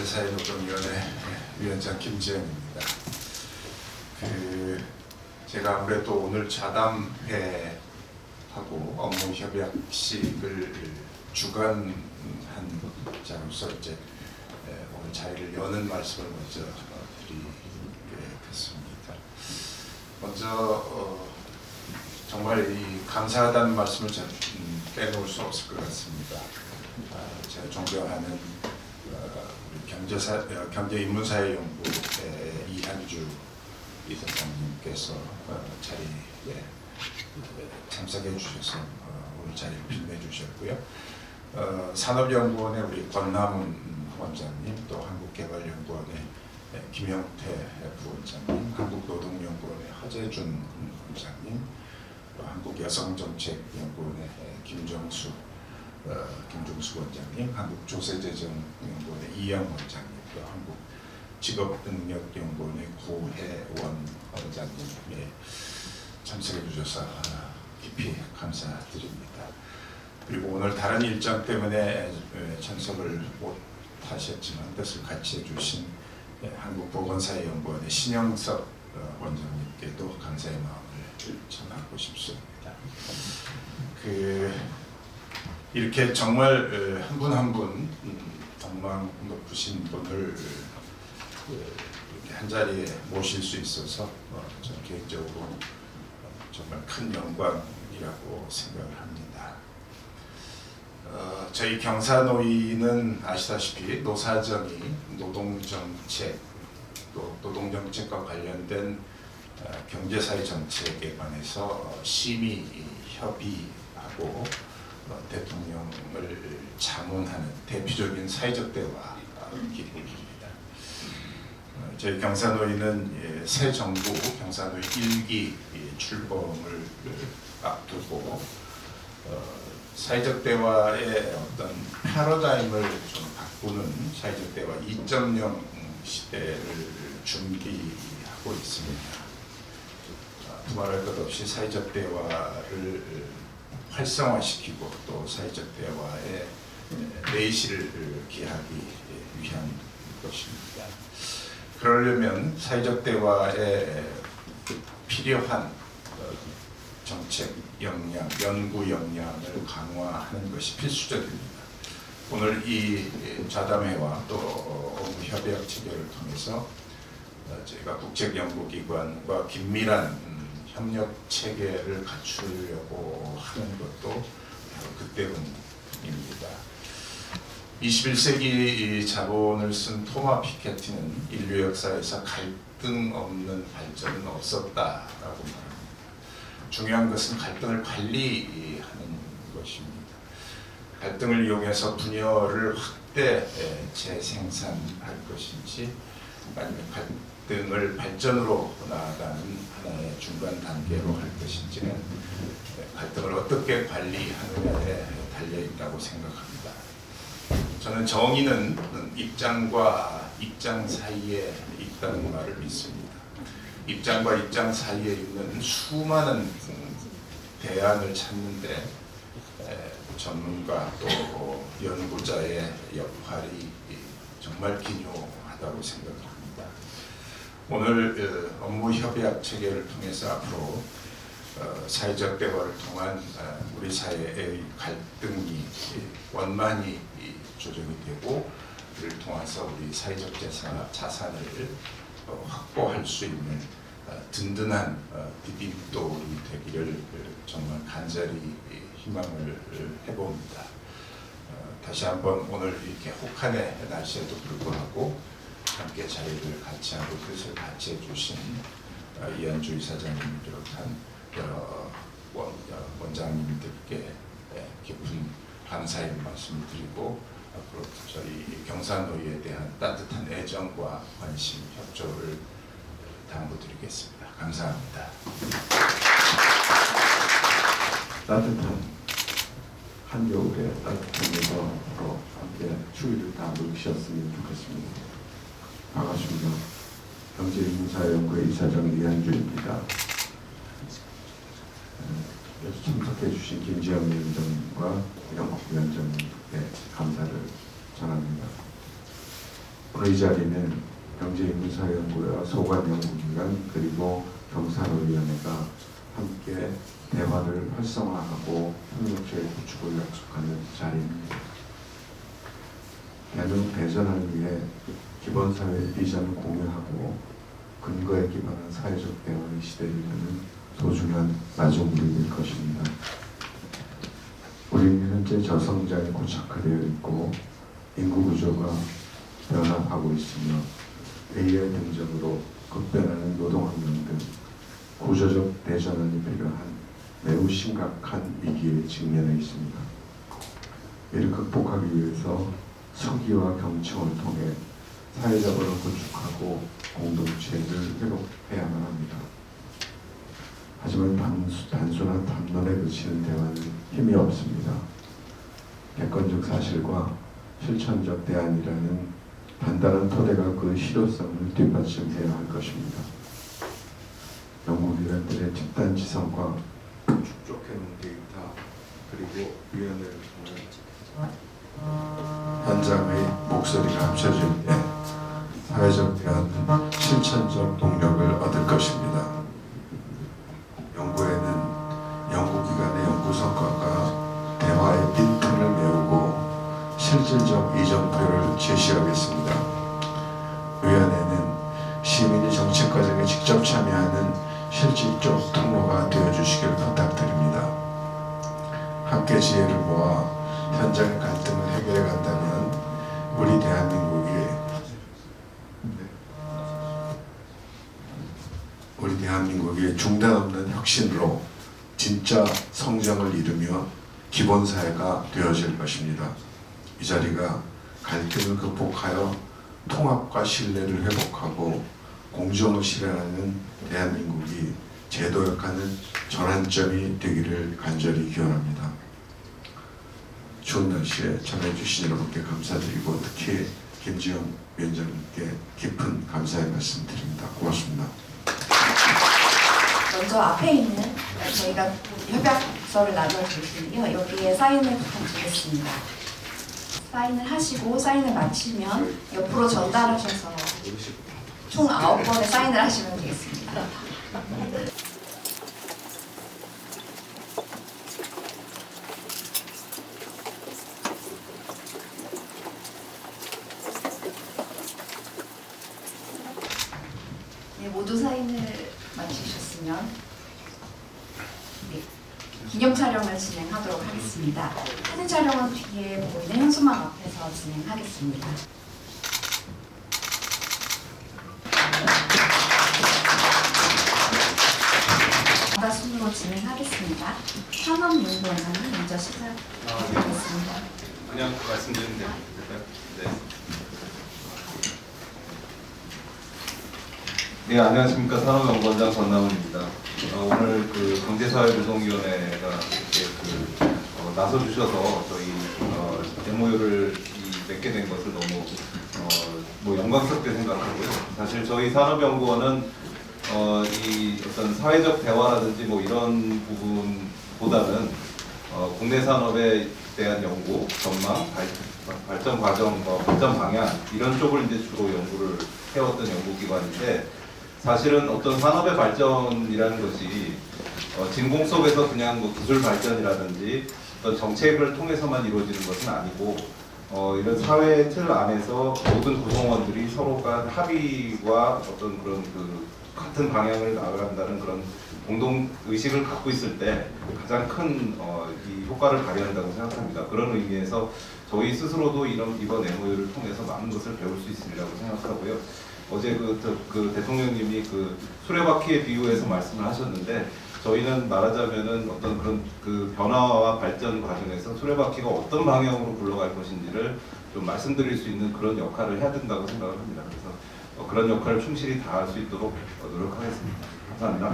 경제사회노동위원회 위원장 김지영입니다. 제가 아무래도 오늘 자담회하고 업무협약식을 주관한 자로서 이제 오늘 자리를 여는 말씀을 먼저 드리겠습니다. 먼저 정말 이 감사하다는 말씀을 빼놓을 수 없을 것 같습니다. 제가 존경하는 우리 경제인문사회연구회 이한주 이사장님께서 자리에 참석해 주셔서 오늘 자리를 빛내 주셨고요. 산업연구원의 우리 권남훈 원장님, 또 한국개발연구원의 김영태 부원장님, 한국노동연구원의 허재준 원장님, 또 한국여성정책연구원의 김종수 원장님, 한국조세재정연구원의 이영 원장님, 또 한국직업능력연구원의 고혜원 원장님이 참석해 주셔서 깊이 감사드립니다. 그리고 오늘 다른 일정 때문에 참석을 못 하셨지만 뜻을 같이 해주신 한국보건사회연구원의 신영석 원장님께도 감사의 마음을 전하고 싶습니다. 이렇게 정말 한 분 한 분 덕망 높으신 분을 이렇게 한 자리에 모실 수 있어서 저는 개인적으로 정말 큰 영광이라고 생각을 합니다. 저희 경사노위는 아시다시피 노사정이 노동정책, 또 노동정책과 관련된 경제사회 정책에 관해서 심의 협의하고 대통령을 자문하는 대표적인 사회적 대화 기구입니다. 저희 경사노위는 새 정부 경사노위 1기 출범을 앞두고 사회적 대화의 어떤 패러다임을 좀 바꾸는 사회적 대화 2.0 시대를 준비하고 있습니다. 두말할 것 없이 사회적 대화를 활성화시키고 또 사회적 대화의 내실을 기하기 위한 것입니다. 그러려면 사회적 대화에 필요한 정책 역량, 연구 역량을 강화하는 것이 필수적입니다. 오늘 이 자담회와 또 업무 협약 체결을 통해서 저희가 국책연구기관과 긴밀한 협력 체계를 갖추려고 하는 것도 그 때문입니다. 21세기 자본을 쓴 토마 피케티는 인류 역사에서 갈등 없는 발전은 없었다라고 말합니다. 중요한 것은 갈등을 관리하는 것입니다. 갈등을 이용해서 분열을 확대 재생산할 것인지, 아니면 갈등을 발전으로 나아가는 하나의 중간 단계로 할 것인지는 갈등을 어떻게 관리하느냐에 달려있다고 생각합니다. 저는 정의는 입장과 입장 사이에 있다는 말을 믿습니다. 입장과 입장 사이에 있는 수많은 대안을 찾는데 전문가 또 연구자의 역할이 정말 기묘하다고 생각합니다. 오늘 업무 협약 체계를 통해서 앞으로 사회적 대화를 통한 우리 사회의 갈등이 원만히 조정이 되고, 그를 통해서 우리 사회적 자산을 확보할 수 있는 든든한 디딤돌이 되기를 정말 간절히 희망을 해봅니다. 다시 한번 오늘 이렇게 혹한의 날씨에도 불구하고 함께 자리를 같이 하고 뜻을 같이 해주신 이한주 이사장님을 비롯한 여러 원장님들께 깊은 감사의 말씀을 드리고, 앞으로 저희 경사노위에 대한 따뜻한 애정과 관심, 협조를 당부드리겠습니다. 감사합니다. 따뜻한 한겨울에 따뜻한 여성으로 함께 추위를 다 누르셨으면 좋겠습니다. 반갑습니다. 경제인문사회연구회 이사장 이한주입니다. 여기서 참석해 주신 김지영 위원장과 영국위원장님께 감사를 전합니다. 오늘 이 자리는 경제인문사연구회와 소관연구기관 그리고 경사로위원회가 함께 대화를 활성화하고 협력체의 구축을 약속하는 자리입니다. 대중 대전을 위해 기본사회 비전을 공유하고 근거에 기반한 사회적 대화의 시대를 여는 소중한 마중물이 될 것입니다. 우리는 현재 저성장이 고착화되어 있고 인구 구조가 변화하고 있으며 AI 등장으로 급변하는 노동환경 등 구조적 대전환이 필요한 매우 심각한 위기에 직면해 있습니다. 이를 극복하기 위해서 서기와 경청을 통해 사회적으로 구축하고 공동체를 회복해야만 합니다. 하지만 단순한 담론에 그치는 대화는 힘이 없습니다. 객관적 사실과 실천적 대안이라는 단단한 토대가 그 실효성을 뒷받침해야 할 것입니다. 연구기관들의 집단 지성과 축적해놓은 데이터 그리고 위원회를 통해 현장의 목소리가 합쳐질 때 사회적 대안, 실천적 동력을 얻을 것입니다. 연구에는 연구기관의 연구 성과가 대화의 빈틈을 메우고 실질적 이정표를 제시하겠습니다. 위원회는 시민이 정책 과정에 직접 참여하는 실질적 통로가 되어주시기를 부탁드립니다. 함께 지혜를 모아 현장의 갈등을 해결해 간다면 우리 대한민국이 중단 없는 혁신으로 진짜 성장을 이루며 기본사회가 되어질 것입니다. 이 자리가 갈등을 극복하여 통합과 신뢰를 회복하고 공정을 실현하는 대한민국이 제도역하는 전환점이 되기를 간절히 기원합니다. 추운 날씨에 참여해주신 여러분께 감사드리고 특히 김지영 위원장님께 깊은 감사의 말씀 드립니다. 고맙습니다. 먼저 앞에 있는 저희가 협약서를 나눠줄 텐데요. 여기에 사인을 부탁드리겠습니다. 사인을 하시고 사인을 마치면 옆으로 전달하셔서 총 9번의 사인을 하시면 되겠습니다. 네, 모두 사인을 마치셨으면 네, 기념 촬영을 진행하도록 하겠습니다. 사진 촬영은 뒤에 보이는 현수막 앞에서 진행하겠습니다. 바다 순으로 진행하겠습니다. 산업연구원장님 먼저 시작하겠습니다. 그냥 말씀드리면 될까요? 네. 네, 안녕하십니까. 산업연구원장 전남훈입니다. 오늘 그 경제사회노동위원회가 이렇게 나서주셔서 저희 MOU를 맺게 된 것을 너무 영광스럽게 생각하고요. 사실 저희 산업연구원은 이 어떤 사회적 대화라든지 이런 부분보다는 국내 산업에 대한 연구, 전망, 발전 과정, 발전 방향 이런 쪽을 이제 주로 연구를 해왔던 연구기관인데 사실은 어떤 산업의 발전이라는 것이 진공 속에서 그냥 기술 발전이라든지 어떤 정책을 통해서만 이루어지는 것은 아니고 이런 사회 틀 안에서 모든 구성원들이 서로가 합의와 어떤 그런 같은 방향을 나아간다는 그런 공동 의식을 갖고 있을 때 가장 큰 이 효과를 발휘한다고 생각합니다. 그런 의미에서 저희 스스로도 이번 MOU를 통해서 많은 것을 배울 수 있으리라고 생각하고요. 어제 그 대통령님이 수레바퀴에 비유해서 말씀을 하셨는데 저희는 말하자면은 어떤 그런 변화와 발전 과정에서 수레바퀴가 어떤 방향으로 굴러갈 것인지를 좀 말씀드릴 수 있는 그런 역할을 해야 된다고 생각을 합니다. 그래서 그런 역할을 충실히 다할 수 있도록 노력하겠습니다. 감사합니다.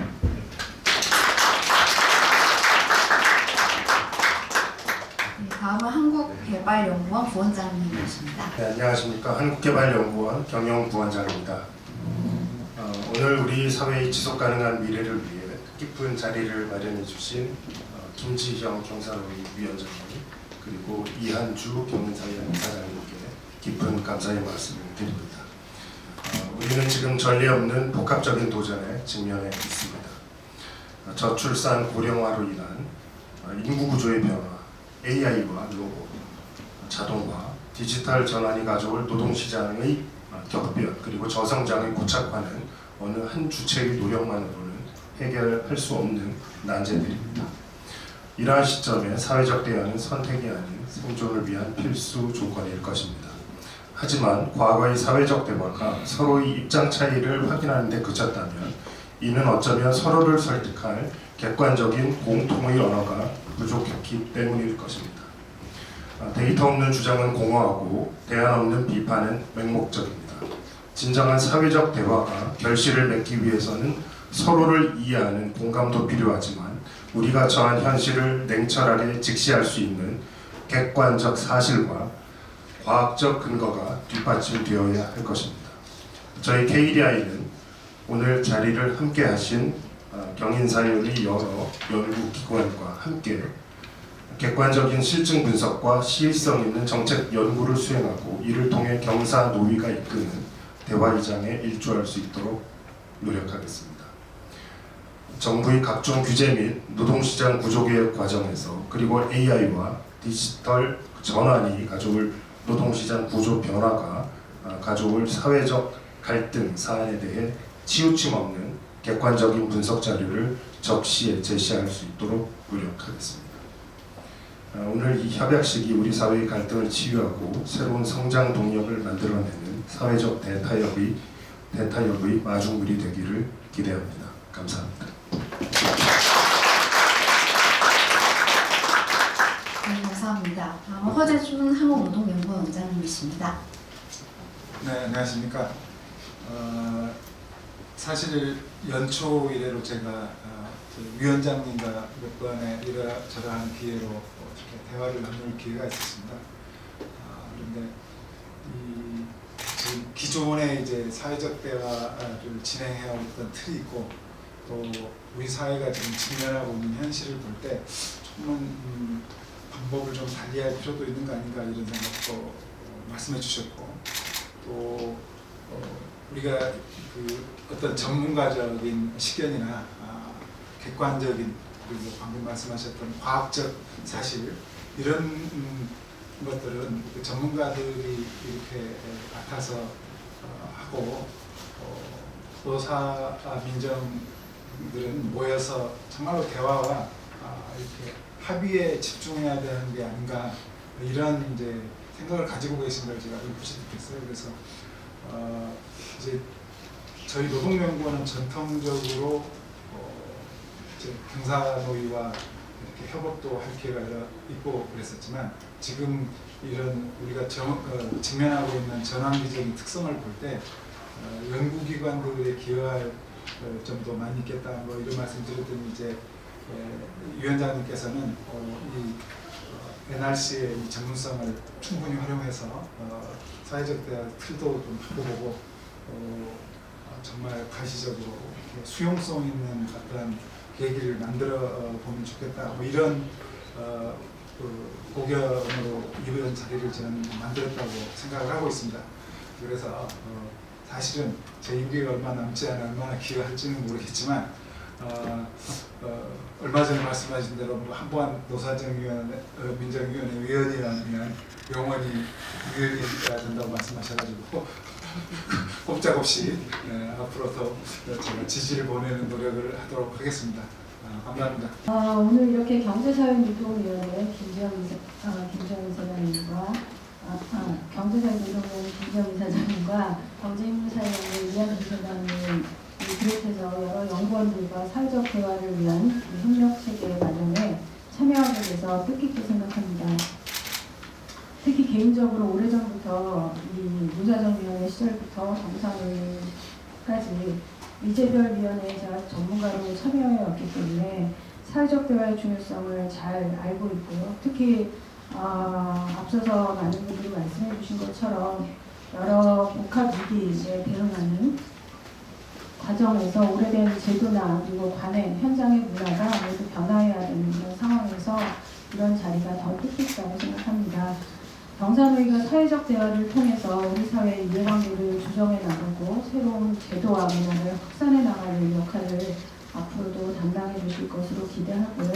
네, 다음은 한국개발연구원 부원장님이십니다. 네, 안녕하십니까. 한국개발연구원 경영부원장입니다. 오늘 우리 사회의 지속가능한 미래를 위해 뜻깊은 자리를 마련해 주신 김지형 경사로위 위원장님 그리고 이한주 경인사회 이사장님께 깊은 감사의 말씀을 드립니다. 우리는 지금 전례 없는 복합적인 도전에 직면해 있습니다. 저출산 고령화로 인한 인구 구조의 변화, AI와 로봇, 자동화, 디지털 전환이 가져올 노동시장의 격변, 그리고 저성장의 고착화는 어느 한 주체의 노력만으로는 해결할 수 없는 난제들입니다. 이러한 시점에 사회적 대화는 선택이 아닌 생존을 위한 필수 조건일 것입니다. 하지만 과거의 사회적 대화가 서로의 입장 차이를 확인하는 데 그쳤다면 이는 어쩌면 서로를 설득할 객관적인 공통의 언어가 부족했기 때문일 것입니다. 데이터 없는 주장은 공허하고 대안 없는 비판은 맹목적입니다. 진정한 사회적 대화가 결실을 맺기 위해서는 서로를 이해하는 공감도 필요하지만 우리가 처한 현실을 냉철하게 직시할 수 있는 객관적 사실과 과학적 근거가 뒷받침되어야 할 것입니다. 저희 KDI는 오늘 자리를 함께 하신 경인사연의 여러 연구기관과 함께 객관적인 실증 분석과 시의성 있는 정책 연구를 수행하고 이를 통해 경사 노위가 이끄는 대화의장에 일조할 수 있도록 노력하겠습니다. 정부의 각종 규제 및 노동시장 구조개혁 과정에서 그리고 AI와 디지털 전환이 가져올 노동시장 구조 변화가 가져올 사회적 갈등 사안에 대해 치우침 없는 객관적인 분석 자료를 적시에 제시할 수 있도록 노력하겠습니다. 오늘 이 협약식이 우리 사회의 갈등을 치유하고 새로운 성장 동력을 만들어내는 사회적 대타협의 마중물이 되기를 기대합니다. 감사합니다. 네, 감사합니다. 허재준 한국노동연구원장님이십니다. 네, 안녕하십니까. 사실 연초 이래로 제가 위원장님과 몇 번의 이러저러한 기회로 이렇게 대화를 나눌 기회가 있었습니다. 그런데 지금 기존의 이제 사회적 대화를 진행해왔던 틀이 있고 또 우리 사회가 지금 직면하고 있는 현실을 볼 때 정말 방법을 좀 달리할 필요도 있는 거 아닌가 이런 생각도 말씀해 주셨고 또 우리가 그 어떤 전문가적인 시견이나 객관적인 그리고 방금 말씀하셨던 과학적 사실 이런 것들은 그 전문가들이 이렇게 맡아서 하고 노사 민정들은 모여서 정말로 대화와 이렇게 합의에 집중해야 되는 게 아닌가 이런 이제 생각을 가지고 계신 걸 제가 눈부시 느꼈어요. 그래서 이제 저희 노동연구원은 전통적으로 이제 경사노위와 이렇게 협업도 할 기회가 있고 그랬었지만 지금 이런 우리가 직면하고 있는 전환기적인 특성을 볼 때 연구기관들에 기여할 점도 많이 있겠다 뭐 이런 말씀 드렸더니 이제 위원장님께서는 이 NRC의 이 전문성을 충분히 활용해서 사회적 대화 틀도 좀 바꿔보고 정말 가시적으로 수용성 있는 어떤 계기를 만들어 보면 좋겠다. 뭐 이런 고견으로 이런 자리를 저는 만들었다고 생각을 하고 있습니다. 그래서 사실은 제 임기가 얼마 남지 않아 얼마나 기여할지는 모르겠지만 얼마 전에 말씀하신 대로 한번 노사정위원회 민정위원회 위원이라면 영원히 위원이가 된다고 말씀하셔가지고 꼼짝없이 앞으로 더 제가 지지를 보내는 노력을 하도록 하겠습니다. 감사합니다. 오늘 이렇게 경제사회노동위원회 김정은 사장님과 경제사회노동위원회 김정은 사장님과 경제인문사회원회 이한준 사장님 비롯해서 여러 연구원들과 사회적 대화를 위한 협력체계 마련에 참여하게 돼서 뜻깊게 생각합니다. 특히 개인적으로 오래전부터 이 문화정위원회 시절부터 경사노위까지 미재별위원회에 제가 전문가로 참여해왔기 때문에 사회적 대화의 중요성을 잘 알고 있고요. 특히 앞서서 많은 분들이 말씀해 주신 것처럼 여러 복합 위기에 대응하는 과정에서 오래된 제도나 그리고 관행, 현장의 문화가 모두 변화해야 되는 그런 상황에서 이런 자리가 더 뜻깊다고 생각합니다. 경사노위가 사회적 대화를 통해서 우리 사회의 이해관계를 조정해 나가고 새로운 제도와 문화를 확산해 나가는 역할을 앞으로도 담당해 주실 것으로 기대하고요.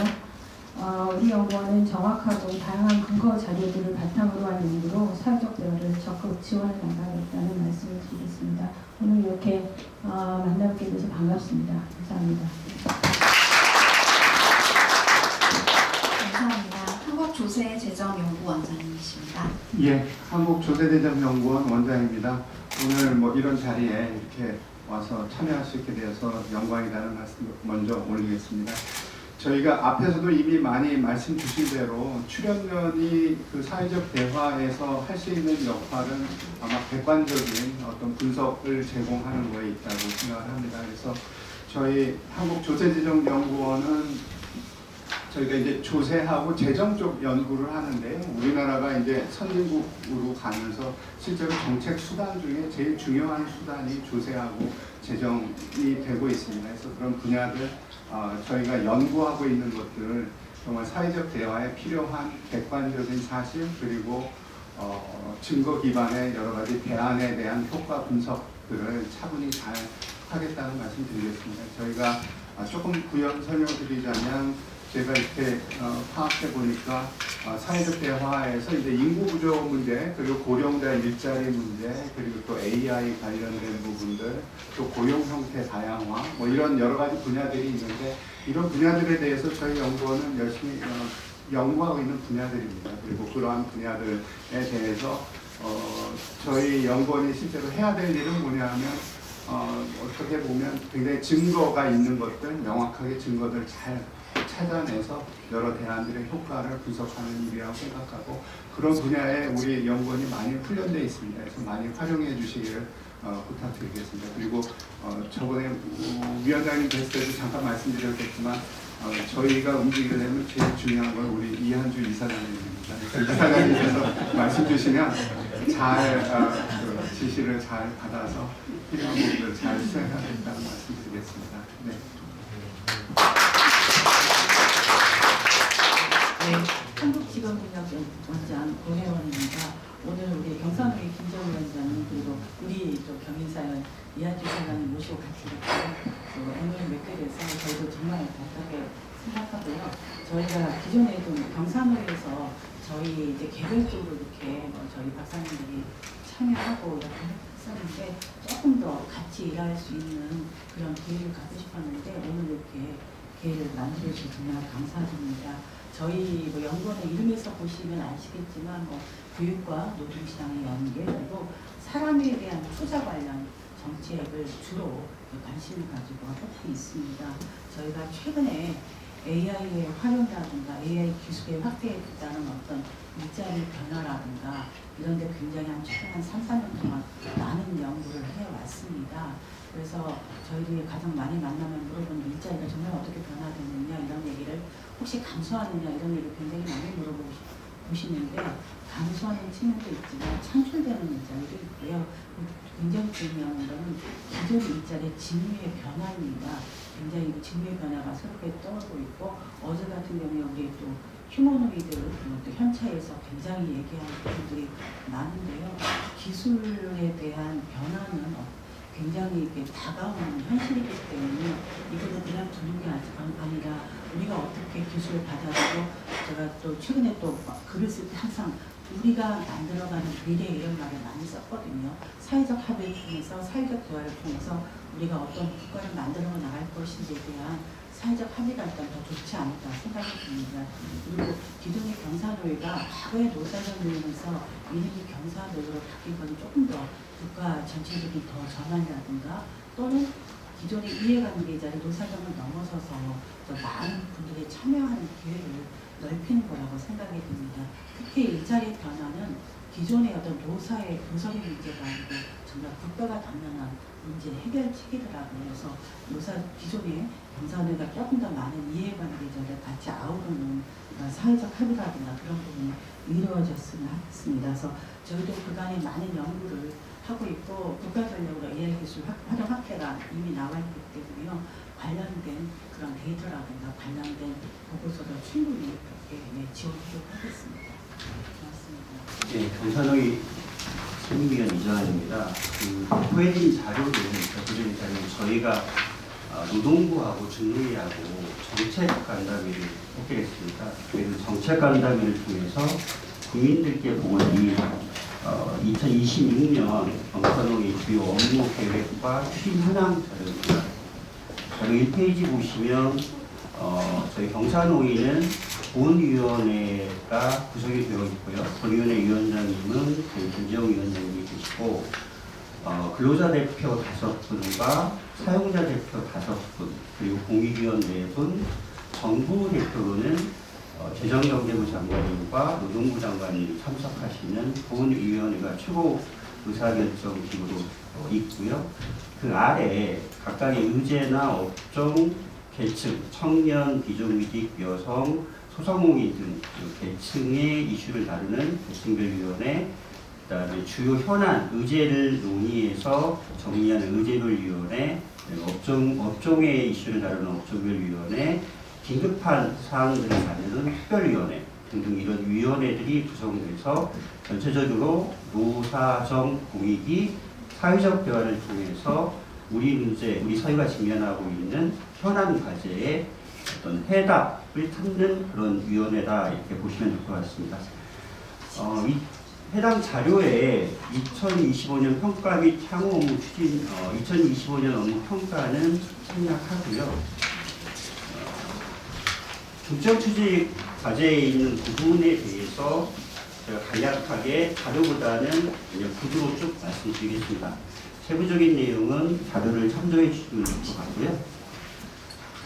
우리 연구원은 정확하고 다양한 근거 자료들을 바탕으로 한 연구로 사회적 대화를 적극 지원해 나가겠다는 말씀을 드리겠습니다. 오늘 이렇게 만나뵙게 돼서 반갑습니다. 감사합니다. 감사합니다. 한국조세재정연구원장님이십니다. 예, 한국조세대정연구원 원장입니다. 오늘 뭐 이런 자리에 이렇게 와서 참여할 수 있게 되어서 영광이라는 말씀 먼저 올리겠습니다. 저희가 앞에서도 이미 많이 말씀 주신 대로 출연연이 그 사회적 대화에서 할 수 있는 역할은 아마 객관적인 어떤 분석을 제공하는 거에 있다고 생각을 합니다. 그래서 저희 한국조세재정연구원은 저희가 이제 조세하고 재정 쪽 연구를 하는데 우리나라가 이제 선진국으로 가면서 실제로 정책 수단 중에 제일 중요한 수단이 조세하고 재정이 되고 있습니다. 그래서 그런 분야들 저희가 연구하고 있는 것들을 정말 사회적 대화에 필요한 객관적인 사실 그리고 증거 기반의 여러 가지 대안에 대한 효과 분석들을 차분히 잘 하겠다는 말씀 드리겠습니다. 저희가 조금 부연 설명드리자면 제가 이렇게 파악해 보니까 사회적 대화에서 이제 인구 구조 문제, 그리고 고령자 일자리 문제, 그리고 또 AI 관련된 부분들, 또 고용 형태 다양화, 뭐 이런 여러 가지 분야들이 있는데 이런 분야들에 대해서 저희 연구원은 열심히 연구하고 있는 분야들입니다. 그리고 그러한 분야들에 대해서 저희 연구원이 실제로 해야 될 일은 뭐냐면 어떻게 보면 굉장히 증거가 있는 것들, 명확하게 증거들 잘 찾아내서 여러 대안들의 효과를 분석하는 일이라고 생각하고 그런 분야에 우리 연구원이 많이 훈련되어 있습니다. 그래서 많이 활용해 주시기를 부탁드리겠습니다. 그리고 저번에 위원장님 뵀을 때도 잠깐 말씀드렸겠지만 저희가 움직이려면 제일 중요한 건 우리 이한주 이사장님입니다. 이사장님께서 말씀 주시면 잘 지시를 잘 받아서 필요한 부분을 잘 수행하겠다는 말씀 드리겠습니다. 네. 한국직업능력원장 고혜원입니다. 오늘 우리 경사노위 김정우 위원장님 그리고 우리 또 경인사연 이한주 사장님 모시고 같이 이렇게 오늘 뵙게 돼서 저희도 정말 반갑게 생각하고요. 저희가 기존에 좀 경사노위에서 저희 이제 개별적으로 이렇게 저희 박사님들이 참여하고 이렇게 했었는데 조금 더 같이 일할 수 있는 그런 기회를 갖고 싶었는데 오늘 이렇게 기회를 만들어 주셔서 정말 감사드립니다. 저희 뭐 연구원의 이름에서 보시면 아시겠지만 뭐 교육과 노동시장의 연계 그리고 사람에 대한 투자 관련 정책을 주로 관심을 가지고 하고 있습니다. 저희가 최근에 AI의 활용이라든가 AI 기술의 확대에 따른 어떤 일자리 변화라든가 이런 데 굉장히 최근 한 3, 4년 동안 많은 연구를 해왔습니다. 그래서 저희들이 가장 많이 만나면 물어보는 일자리가 정말 어떻게 변화되느냐 이런 얘기를 혹시 감소하느냐 이런 얘기를 굉장히 많이 물어보시는데 감소하는 측면도 있지만 창출되는 일자리도 있고요. 굉장히 중요한 거는 기존 일자리의 직무의 변화입니다. 굉장히 직무의 변화가 새롭게 떠오르고 있고 어제 같은 경우에 우리 또 휴머노이드 또 현차에서 굉장히 얘기하는 부분들이 많은데요. 기술에 대한 변화는 굉장히 이렇게 다가오는 현실이기 때문에 이거는 그냥 두는 게 아니라 우리가 어떻게 기술을 받아들이고 제가 또 최근에 또 글을 쓸 때 항상 우리가 만들어가는 미래 이런 말을 많이 썼거든요. 사회적 합의를 통해서 사회적 대화를 통해서 우리가 어떤 국가를 만들어 나갈 것인지에 대한 사회적 합의가 일단 더 좋지 않을까 생각이 듭니다. 그리고 기존의 경사노위가 과거의 노사정노위에서 이름이 경사노위로 바뀐 건 조금 더 국가 전체적인 더 전환이라든가 또는 기존의 이해관계자를 노사정을 넘어서서 더 많은 분들이 참여하는 기회를 넓히는 거라고 생각이 듭니다. 특히 일자리의 변화는 기존의 어떤 노사의 도성의 문제가 아니고 정말 국가가 당면한 문제 해결책이더라고요. 그래서 노사 기존의 경사노위가 조금 더 많은 이해관계자를 같이 아우르는 사회적 합의라든가 그런 부분이 이루어졌으면 하겠습니다. 그래서 저희도 그간에 많은 연구를 하고 있고 국가전략으로 AI 기술 활용 확대가 이미 나와 있기 때문에요. 관련된 그런 데이터라든가 관련된 보고서도 충분히 지원하도록 하겠습니다. 고맙습니다. 네, 경산의 상임위원 이정환입니다. 포해진 자료를 그들의 자료는 저희가 노동부하고 중의하고 정책 간담회를 하게 됐습니다. 그래서 정책 간담회를 통해서 국민들께 보건이 2026년 경산의 주요 업무 계획과 추진 현황 자료입니다. 자료 1페이지 보시면 저희 경산노위는 보훈위원회가 구성이 되어 있고요. 본위원회 위원장님은 김재용 위원장님이 계시고 근로자 대표 5분과 사용자 대표 5분, 그리고 공익위원 4분, 정부 대표로는 재정경제부 장관님과 노동부 장관님이 참석하시는 보훈위원회가 최고 의사결정 기구로 있고요. 그 아래 각각의 의제나 업종, 계층, 청년, 비정규직, 여성, 소상공인 등 계층의 이슈를 다루는 계층별위원회, 그다음에 주요 현안, 의제를 논의해서 정리하는 의제별위원회, 업종의 이슈를 다루는 업종별위원회, 긴급한 사항들을 다루는 특별위원회 등등 이런 위원회들이 구성돼서 전체적으로 노사정 공익이 사회적 대화를 통해서 우리 문제, 우리 사회가 직면하고 있는 현안 과제에 어떤 해답을 찾는 그런 위원회다 이렇게 보시면 될 것 같습니다. 이 해당 자료에 2025년 평가 및 향후 업무 추진, 2025년 업무 평가는 생략하고요. 중점 추진 과제에 있는 부분에 대해서 제가 간략하게 자료보다는 그냥 구조로 쭉 말씀드리겠습니다. 세부적인 내용은 자료를 참조해 주시면 될 것 같고요.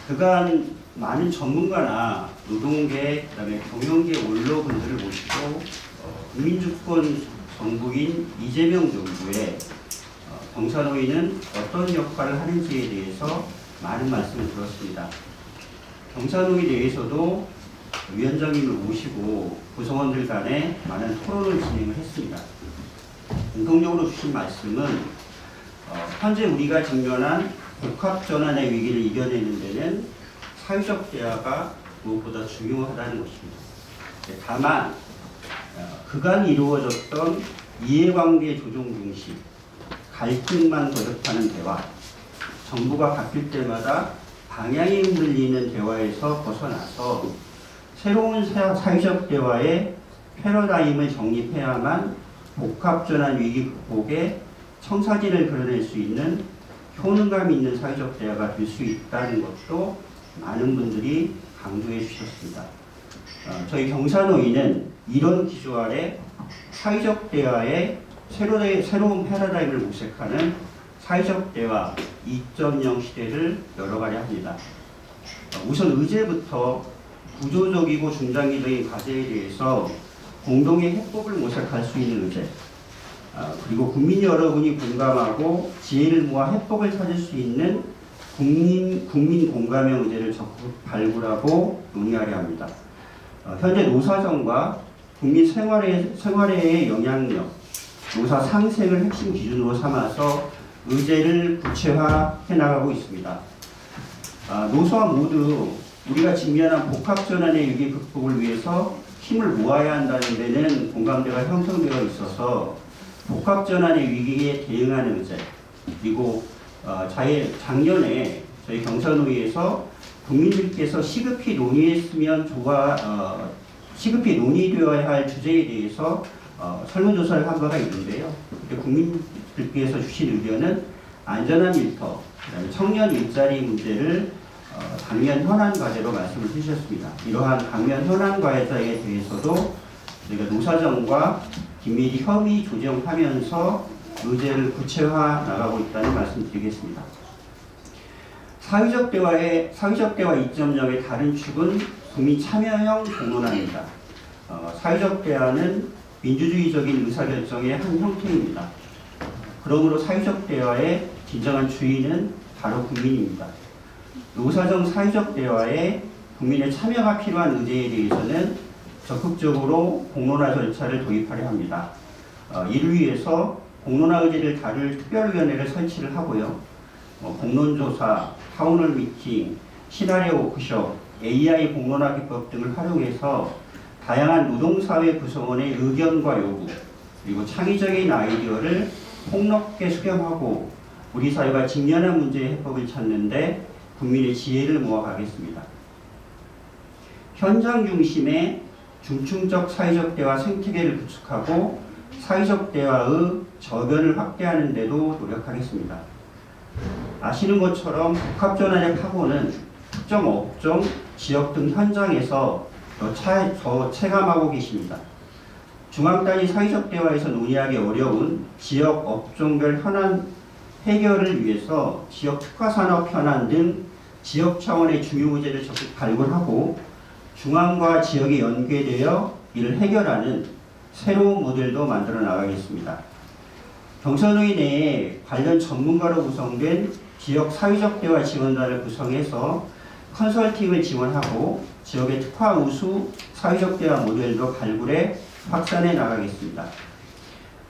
그간 많은 전문가나 노동계, 그다음에 경영계 원로분들을 모시고 국민주권 정부인 이재명 정부의 경산노위는 어떤 역할을 하는지에 대해서 많은 말씀을 들었습니다. 경산노위 내에서도 위원장님을 모시고 구성원들 간에 많은 토론을 진행을 했습니다. 공통적으로 주신 말씀은 현재 우리가 직면한 복합전환의 위기를 이겨내는 데는 사회적 대화가 무엇보다 중요하다는 것입니다. 다만 그간 이루어졌던 이해관계 조정 중심, 갈등만 거듭하는 대화, 정부가 바뀔 때마다 방향이 흔들리는 대화에서 벗어나서 새로운 사회적 대화의 패러다임을 정립해야만 복합전환 위기 극복에 청사진을 그려낼 수 있는 효능감 있는 사회적 대화가 될 수 있다는 것도 많은 분들이 강조해 주셨습니다. 저희 경산노위는 이런 기조 아래 사회적 대화의 새로운 패러다임을 모색하는 사회적 대화 2.0 시대를 열어가려 합니다. 우선 의제부터 구조적이고 중장기적인 과제에 대해서 공동의 해법을 모색할 수 있는 의제, 그리고 국민 여러분이 공감하고 지혜를 모아 해법을 찾을 수 있는 국민 공감형 의제를 적극 발굴하고 논의하려 합니다. 현재 노사정과 국민 생활의 영향력, 노사 상생을 핵심 기준으로 삼아서 의제를 구체화해 나가고 있습니다. 노사와 모두 우리가 직면한 복합전환의 위기 극복을 위해서 힘을 모아야 한다는 데는 공감대가 형성되어 있어서 복합전환의 위기에 대응하는 의제, 그리고 작년에 저희 경산노위에서 국민들께서 시급히 논의되어야 할 주제에 대해서 설문조사를 한 바가 있는데요. 국민들께서 주신 의견은 안전한 일터, 그다음에 청년 일자리 문제를 당면 현안 과제로 말씀을 주셨습니다. 이러한 당면 현안 과제에 대해서도 저희가 노사정과 긴밀히 협의 조정하면서 의제를 구체화 나가고 있다는 말씀드리겠습니다. 사회적 대화 2.0의 다른 축은 국민 참여형 공론화입니다. 사회적 대화는 민주주의적인 의사결정의 한 형태입니다. 그러므로 사회적 대화의 진정한 주인은 바로 국민입니다. 노사정 사회적 대화에 국민의 참여가 필요한 의제에 대해서는 적극적으로 공론화 절차를 도입하려 합니다. 이를 위해서 공론화 의제를 다룰 특별위원회를 설치를 하고요. 공론조사, 타운홀 미팅, 시나리오 워크숍, AI 공론화 기법 등을 활용해서 다양한 노동사회 구성원의 의견과 요구, 그리고 창의적인 아이디어를 폭넓게 수렴하고 우리 사회가 직면한 문제의 해법을 찾는데 국민의 지혜를 모아가겠습니다. 현장 중심의 중층적 사회적 대화 생태계를 구축하고 사회적 대화의 저변을 확대하는 데도 노력하겠습니다. 아시는 것처럼 복합전환의 파고는 특정 업종, 지역 등 현장에서 더 체감하고 계십니다. 중앙 단위 사회적 대화에서 논의하기 어려운 지역 업종별 현안 해결을 위해서 지역 특화 산업 현안 등 지역 차원의 중요 문제를 적극 발굴하고 중앙과 지역이 연계되어 이를 해결하는 새로운 모델도 만들어 나가겠습니다. 경선의 내에 관련 전문가로 구성된 지역 사회적 대화 지원단을 구성해서 컨설팅을 지원하고 지역의 특화 우수 사회적 대화 모델도 발굴해 확산해 나가겠습니다.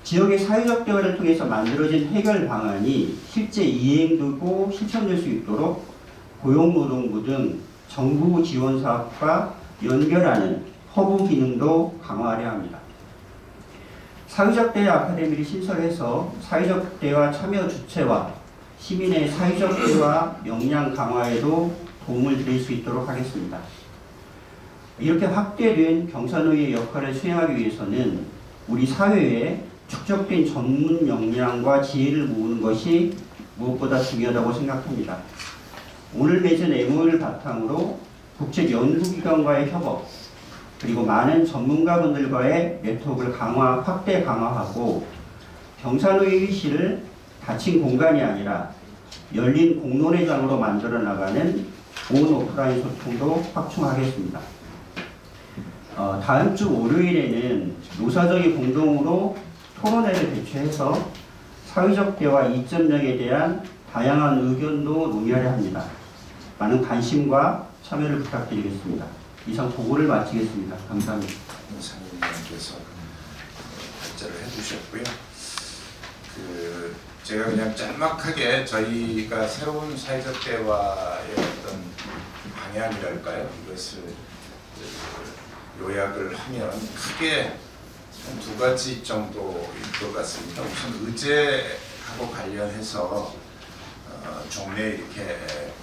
지역의 사회적 대화를 통해서 만들어진 해결 방안이 실제 이행되고 실천될 수 있도록 고용노동부 등 정부 지원 사업과 연결하는 허브 기능도 강화하려 합니다. 사회적 대화 아카데미를 신설해서 사회적 대화 참여 주체와 시민의 사회적 대화 역량 강화에도 도움을 드릴 수 있도록 하겠습니다. 이렇게 확대된 경산의의 역할을 수행하기 위해서는 우리 사회에 축적된 전문 역량과 지혜를 모으는 것이 무엇보다 중요하다고 생각합니다. 오늘 맺은 MOU를 바탕으로 국책 연구기관과의 협업, 그리고 많은 전문가분들과의 네트워크를 확대 강화하고 경산의회의실을 닫힌 공간이 아니라 열린 공론회장으로 만들어 나가는 온 오프라인 소통도 확충하겠습니다. 다음 주 월요일에는 노사정이 공동으로 토론회를 개최해서 사회적 대화 2.0에 대한 다양한 의견도 논의하려 합니다. 많은 관심과 참여를 부탁드리겠습니다. 이상 보고를 마치겠습니다. 감사합니다. 상임위원께서 발제를 해주셨고요. 제가 그냥 짤막하게 저희가 새로운 사회적 대화의 어떤 방향이랄까요? 이것을 요약을 하면 크게 두 가지 정도일 것 같습니다. 우선 의제하고 관련해서 종래 이렇게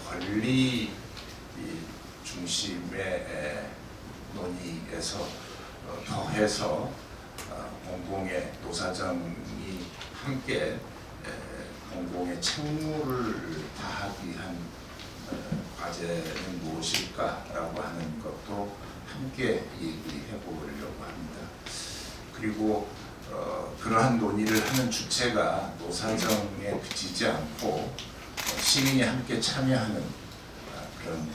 권리 중심의 논의에서 더해서 공공의 노사정이 함께 공공의 책무를 다하기 위한 과제는 무엇일까라고 하는 것도 함께 얘기해 보려고 합니다. 그리고 그러한 논의를 하는 주체가 노사정에 그치지 않고 시민이 함께 참여하는 그런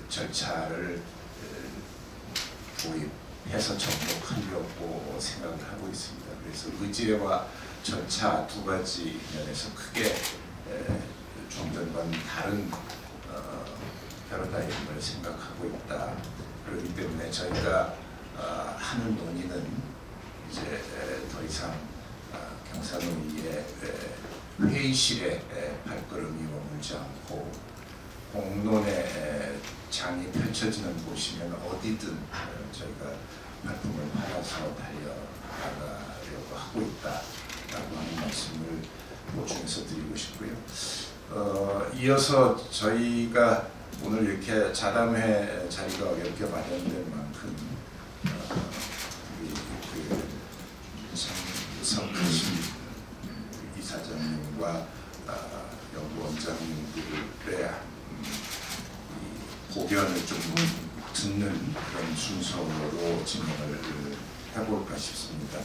절차를 도입해서 접목하려고 생각을 하고 있습니다. 그래서 의제와 절차 두 가지 면에서 크게 좀 전과는 다른 패러다임을 생각하고 있다. 그렇기 때문에 저희가 하는 논의는 이제 더 이상 경산의의 회의실에 발걸음이 머물지 않고 공론의 장이 펼쳐지는 곳이면 어디든 저희가 발품을 팔아서 달려나가려고 하고 있다라고 하는 말씀을 보충해서 드리고 싶고요. 이어서 저희가 오늘 이렇게 자담회 자리가 어렵게 마련된 만큼 성크신 이사장님과 연구원장님들의 고견을 좀 듣는 그런 순서로 진행을 해볼까 싶습니다.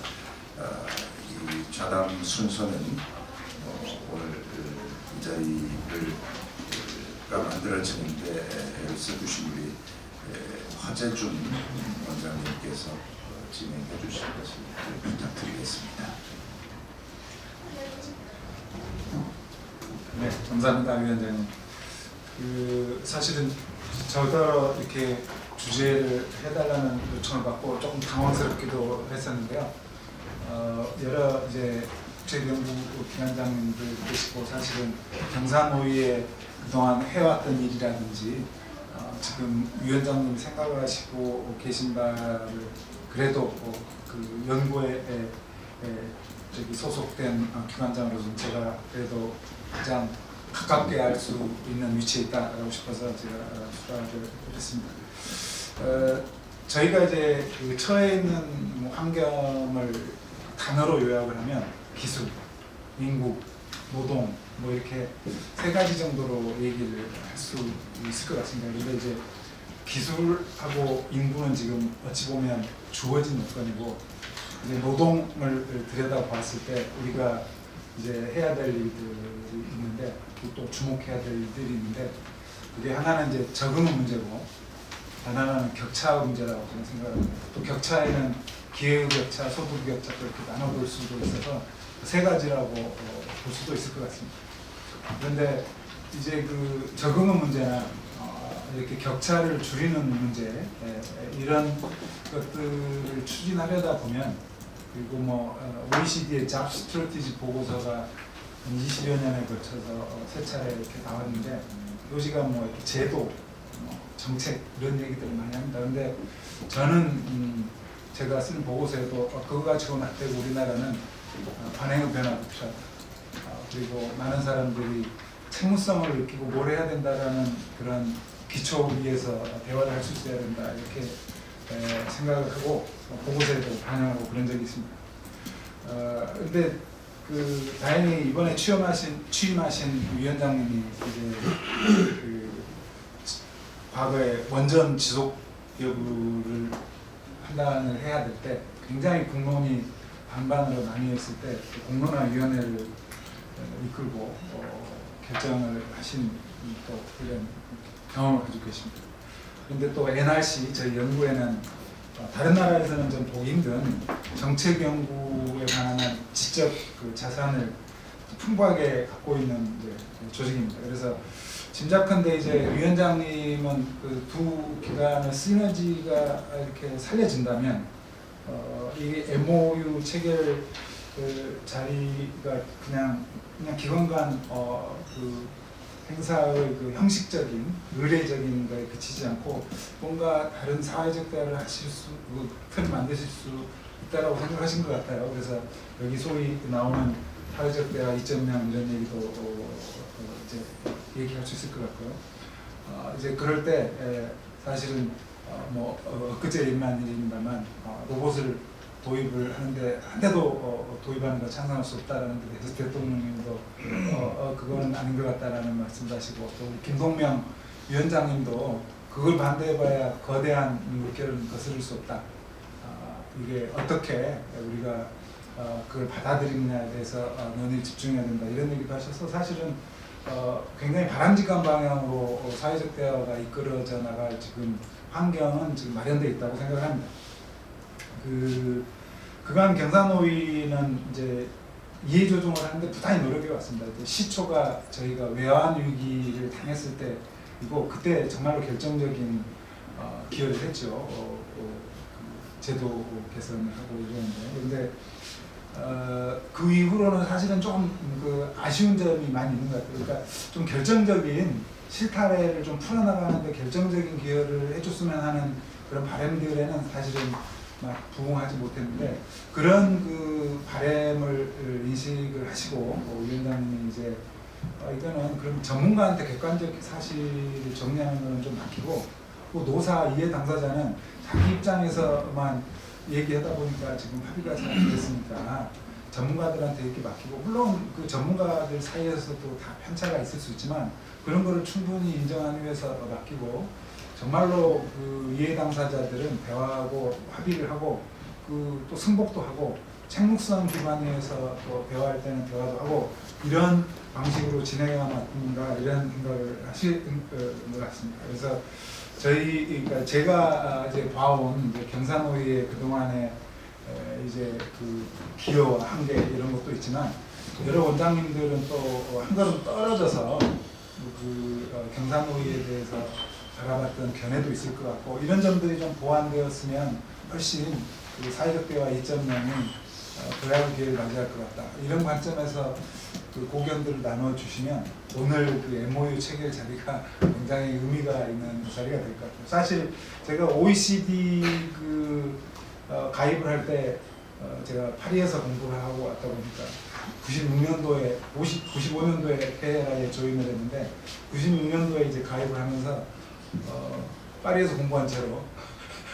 이 좌담 순서는 오늘 이 자리가 만들어지는데 애를 써주신 우리 화재준 원장님께서 진행해 주실 것을 부탁드리겠습니다. 네, 감사합니다, 위원장님. 사실은 저더러 이렇게 주제를 해달라는 요청을 받고 조금 당황스럽기도 했었는데요. 여러 이제 국책연구 기관장님들 계시고 사실은 경산의회에 그동안 해왔던 일이라든지 지금 위원장님이 생각을 하시고 계신 바를 그래도 그 연구에 저기 소속된 기관장으로서 제가 그래도 가장 가깝게 알 수 있는 위치에 있다라고 싶어서 제가 수락을 했습니다. 저희가 이제 그 처해 있는 뭐 환경을 단어로 요약을 하면 기술, 인구, 노동 뭐 이렇게 세 가지 정도로 얘기를 할 수 있을 것 같습니다. 그런데 이제 기술하고 인구는 지금 어찌 보면 주어진 요건이고 이제 노동을 들여다봤을 때 우리가 이제 해야 될 일들이 있는데 또 주목해야 될 일들이 있는데 그게 하나는 이제 적응 문제고 하나는 격차 문제라고 저는 생각합니다. 또 격차에는 기회 격차, 소득 격차 이렇게 나눠볼 수도 있어서 세 가지라고 볼 수도 있을 것 같습니다. 그런데 이제 그 적응의 문제나 이렇게 격차를 줄이는 문제 이런 것들을 추진하려다 보면 그리고 뭐 OECD의 잡 스트래티지 보고서가 20여 년에 걸쳐서 세 차례 이렇게 나왔는데 요지가 뭐 이렇게 제도, 정책 이런 얘기들을 많이 합니다. 그런데 저는 제가 쓴 보고서에도 그거 가지고는 안 되고 우리나라는 관행의 변화가 필요하다. 그리고 많은 사람들이 책무성을 느끼고 뭘 해야 된다라는 그런 기초 위에서 대화를 할 수 있어야 된다 이렇게 생각을 하고 보고서에도 반영하고 그런 적이 있습니다. 근데 그 다행히 이번에 취임하신 위원장님이 이제 그 과거에 원전 지속 여부를 판단을 해야 될 때 굉장히 국론이 반반으로 나뉘었을 때 공론화위원회를 이끌고 결정을 하신 또 이런 경험을 가지고 계십니다. 그런데 또 NRC 저희 연구에는 다른 나라에서는 좀 보기 힘든 정책 연구에 관한 지적 그 자산을 풍부하게 갖고 있는 이제 조직입니다. 그래서 짐작컨대 이제 위원장님은 그 두 기관의 시너지가 이렇게 살려진다면 이 MOU 체결 그 자리가 그냥 기관 간 그 행사의 그 형식적인 의례적인 거에 그치지 않고 뭔가 다른 사회적 대화를 하실 수, 틀을 만드실 수 있다라고 생각하신 것 같아요. 그래서 여기 소위 나오는 사회적 대화 2.0 이런 얘기도 이제 얘기할 수 있을 것 같고요. 이제 그럴 때 사실은 뭐 엊그제 일만 일입니다만 로봇을 도입을 하는데 한 대도 도입하는 거 찬성할 수 없다라는 데 대해서 대통령님도 그거는 아닌 것 같다라는 말씀도 하시고 또 김동명 위원장님도 그걸 반대해봐야 거대한 물결은 거스를 수 없다. 이게 어떻게 우리가 그걸 받아들이느냐에 대해서 논의를 집중해야 된다 이런 얘기도 하셔서 사실은 굉장히 바람직한 방향으로 사회적 대화가 이끌어져 나갈 지금 환경은 지금 마련되어 있다고 생각합니다. 그간 경사노위는 이제 이해 조정을 하는데 부단히 노력해 왔습니다. 시초가 저희가 외환 위기를 당했을 때 이거 그때 정말로 결정적인 기여를 했죠. 제도 개선을 하고 이러는데 그런데 그 이후로는 사실은 좀 그 아쉬운 점이 많이 있는 것 같아요. 그러니까 좀 결정적인 실타래를 좀 풀어나가는데 결정적인 기여를 해줬으면 하는 그런 바람들에는 사실은 막 부응하지 못했는데 그런 그 바람을 인식을 하시고 위원장님이 이제 이거는 그럼 전문가한테 객관적 사실을 정리하는 거는 좀 막히고 또 노사 이해 당사자는 자기 입장에서만 얘기하다 보니까 지금 합의가 잘 안 됐으니까 전문가들한테 이렇게 맡기고 물론 그 전문가들 사이에서도 다 편차가 있을 수 있지만 그런 거를 충분히 인정하기 위해서 맡기고 정말로 그 이해 당사자들은 대화하고 합의를 하고 그 또 승복도 하고 책무성 기관에서 또 대화할 때는 대화도 하고 이런 방식으로 진행해야 맞는가 이런 생각을 하시는 것 같습니다. 그래서 그러니까 제가 이제 봐온 이제 경사노위의 그동안의 이제 그 기여와 한계 이런 것도 있지만 여러 원장님들은 또 한 걸음 떨어져서 그 경사노위에 대해서 바라봤던 견해도 있을 것 같고 이런 점들이 좀 보완되었으면 훨씬 그 사회적 대화 2.0은 도약의 기회를 맞이할 것 같다. 이런 관점에서 그 고견들을 나눠주시면 오늘 그 MOU 체결 자리가 굉장히 의미가 있는 자리가 될 것 같아요. 사실 제가 OECD 가입을 할 때 제가 파리에서 공부를 하고 왔다 보니까 96년도에 95년도에 페라에 조인을 했는데 96년도에 이제 가입을 하면서 파리에서 공부한 채로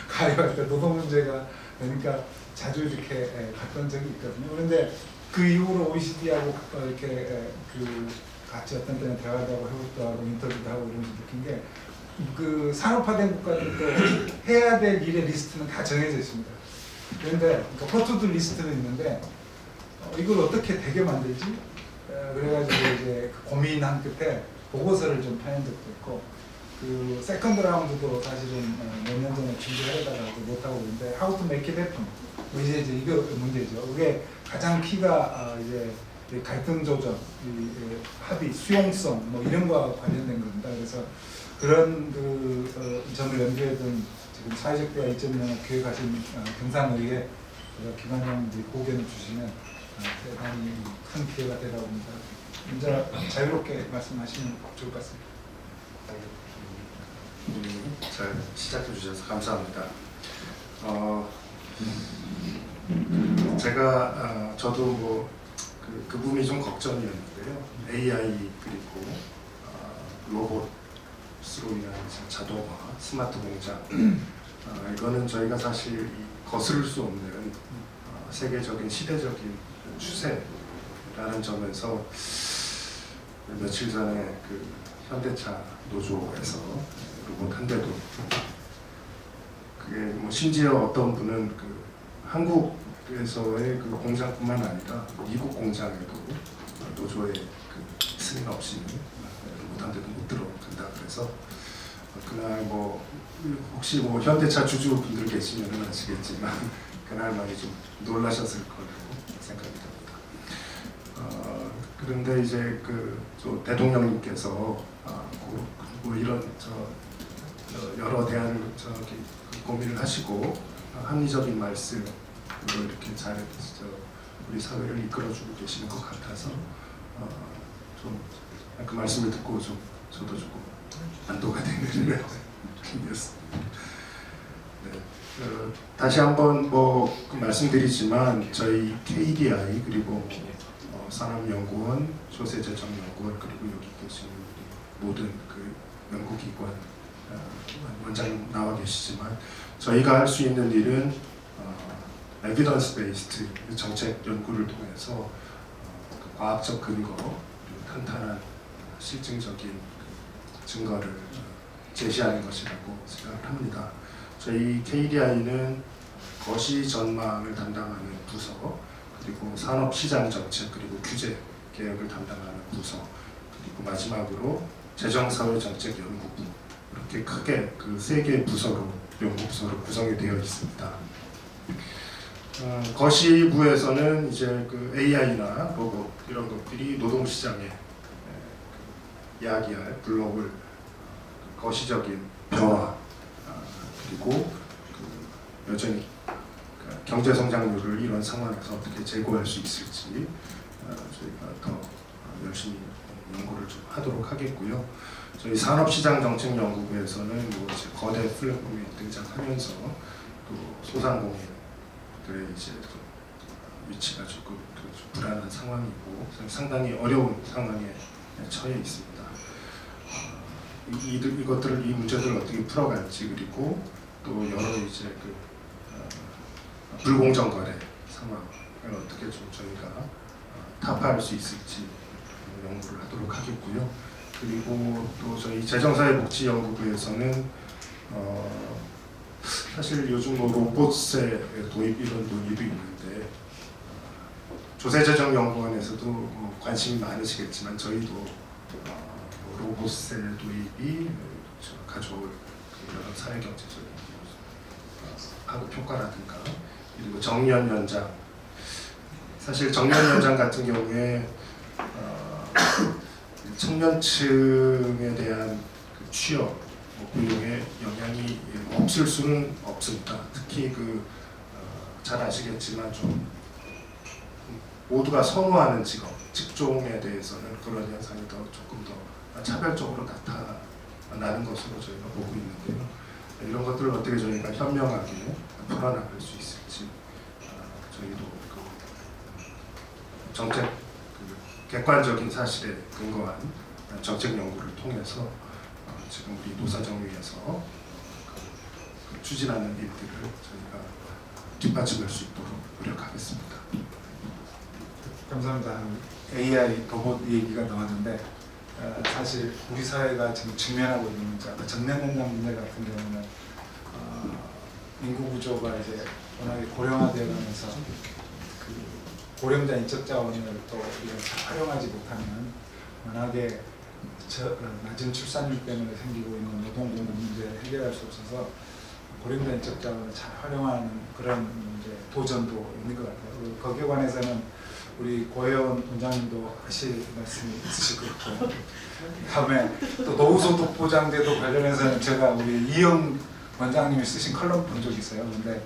가입할 때 노동 문제가 되니까 자주 이렇게 갔던 적이 있거든요. 그런데 그 이후로 OECD하고 이렇게 같이 어떤 때는 대화도 하고 회의도 하고 인터뷰도 하고 이러면서 느낀 게 그 산업화된 국가들도 해야 될 일의 리스트는 다 정해져 있습니다. 그런데 그러니까 포투두 리스트는 있는데 이걸 어떻게 되게 만들지? 그래가지고 이제 고민한 끝에 보고서를 좀 파는 적도 있고 그 세컨드 라운드도 사실은 몇 년 전에 준비하려다가 못하고 있는데 How to make it happen 이제 이거 문제죠. 그게 가장 키가 이제 갈등 조정, 합의, 수용성 뭐 이런 거와 관련된 겁니다. 그래서 그런 점을 염두에 둔 지금 사회적 대화 2.0을 기획하신 경산의회 김한영 고견을 주시면 대단히 큰 기회가 되다 봅니다. 이제 자유롭게 말씀하시면 좋을 것 같습니다. 잘 시작해 주셔서 감사합니다. 제가 저도 뭐 그 부분이 좀 걱정이었는데요. AI 그리고 로봇으로 인한 자동화, 스마트 공장 이거는 저희가 사실 거스를 수 없는 세계적인 시대적인 추세라는 점에서 며칠 전에 그 현대차 노조에서 로봇 한 대도 그게 뭐 심지어 어떤 분은 그 한국에서의 그 공장뿐만 아니라 미국 공장에도 노조의 그 승인 없이는 로봇 한 대도 못 들어간다 그래서 그날 뭐 혹시 뭐 현대차 주주분들 계시면은 아시겠지만 그날 많이 좀 놀라셨을 거라고 생각이 듭니다. 그런데 이제 저 대통령님께서 뭐 이런 여러 대안을 고민을 하시고 합리적인 말씀으로 이렇게 잘 우리 사회를 이끌어주고 계시는 것 같아서 좀 그 말씀을 듣고 좀 저도 조금 안도가 되는 느낌이었습니다. 네. 다시 한번 뭐 말씀드리지만 저희 KDI 그리고 산업연구원, 조세재정연구원 그리고 여기 계신 모든 그 연구기관 원장님 나와 계시지만 저희가 할 수 있는 일은 에비던스 베이스드 정책 연구를 통해서 과학적 근거 그리고 탄탄한 실증적인 증거를 제시하는 것이라고 생각을 합니다. 저희 KDI는 거시 전망을 담당하는 부서 그리고 산업시장정책 그리고 규제 개혁을 담당하는 부서 그리고 마지막으로 재정사회정책연구부 이렇게 크게 그 세 개의 부서로 연구부서로 구성이 되어 있습니다. 거시부에서는 이제 그 AI나 로봇 이런 것들이 노동시장에 이야기할 글로벌 거시적인 변화 그리고 여전히 경제 성장률을 이런 상황에서 어떻게 제고할 수 있을지 저희가 더 열심히 연구를 좀 하도록 하겠고요. 저희 산업시장정책연구부에서는 뭐 이제 거대 플랫폼이 등장하면서 또 소상공인들의 이제 위치가 조금 불안한 상황이고 상당히 어려운 상황에 처해 있습니다. 이것들을 이 문제들을 어떻게 풀어갈지 그리고 또 여러 이제 불공정 거래 상황을 어떻게 좀 저희가 타파할 수 있을지 연구를 하도록 하겠고요. 그리고 또 저희 재정사회복지연구부에서는 사실 요즘 뭐 로봇세 도입 이런 논의도 있는데 조세재정연구원에서도 뭐 관심이 많으시겠지만 저희도 로봇세 도입이 가져올 여러 사회경제적인 파급 효과라든가 그리고 정년 연장 사실 정년 연장 같은 경우에 청년층에 대한 취업, 고용에 영향이 없을 수는 없습니다. 특히 잘 아시겠지만 좀 모두가 선호하는 직업, 직종에 대해서는 그런 현상이 조금 더 차별적으로 나타나는 것으로 저희가 보고 있는데요. 이런 것들을 어떻게 저희가 현명하게 풀어나갈 수 있을지 저희도 정책 객관적인 사실에 근거한 정책 연구를 통해서 지금 우리 노사정위에서 추진하는 일들을 저희가 뒷받침할 수 있도록 노력하겠습니다. 감사합니다. AI 로봇 얘기가 나왔는데 사실 우리 사회가 지금 직면하고 있는 문제, 아까 정년연장 문제 같은 경우는 인구 구조가 이제 워낙에 고령화되면서 그 고령자 인적 자원을 또 우리가 잘 활용하지 못하면 워낙에 낮은 출산율 때문에 생기고 있는 노동 공급 문제를 해결할 수 없어서 고령자 인적 자원을 잘 활용하는 그런 이제 도전도 있는 것 같아요. 거기에 관해서는 우리 고혜원 원장님도 하실 말씀이 있으실 것 같고, 다음에 또 노후소득 보장제도 관련해서는 제가 우리 이영 원장님이 쓰신 칼럼 본 적이 있어요. 근데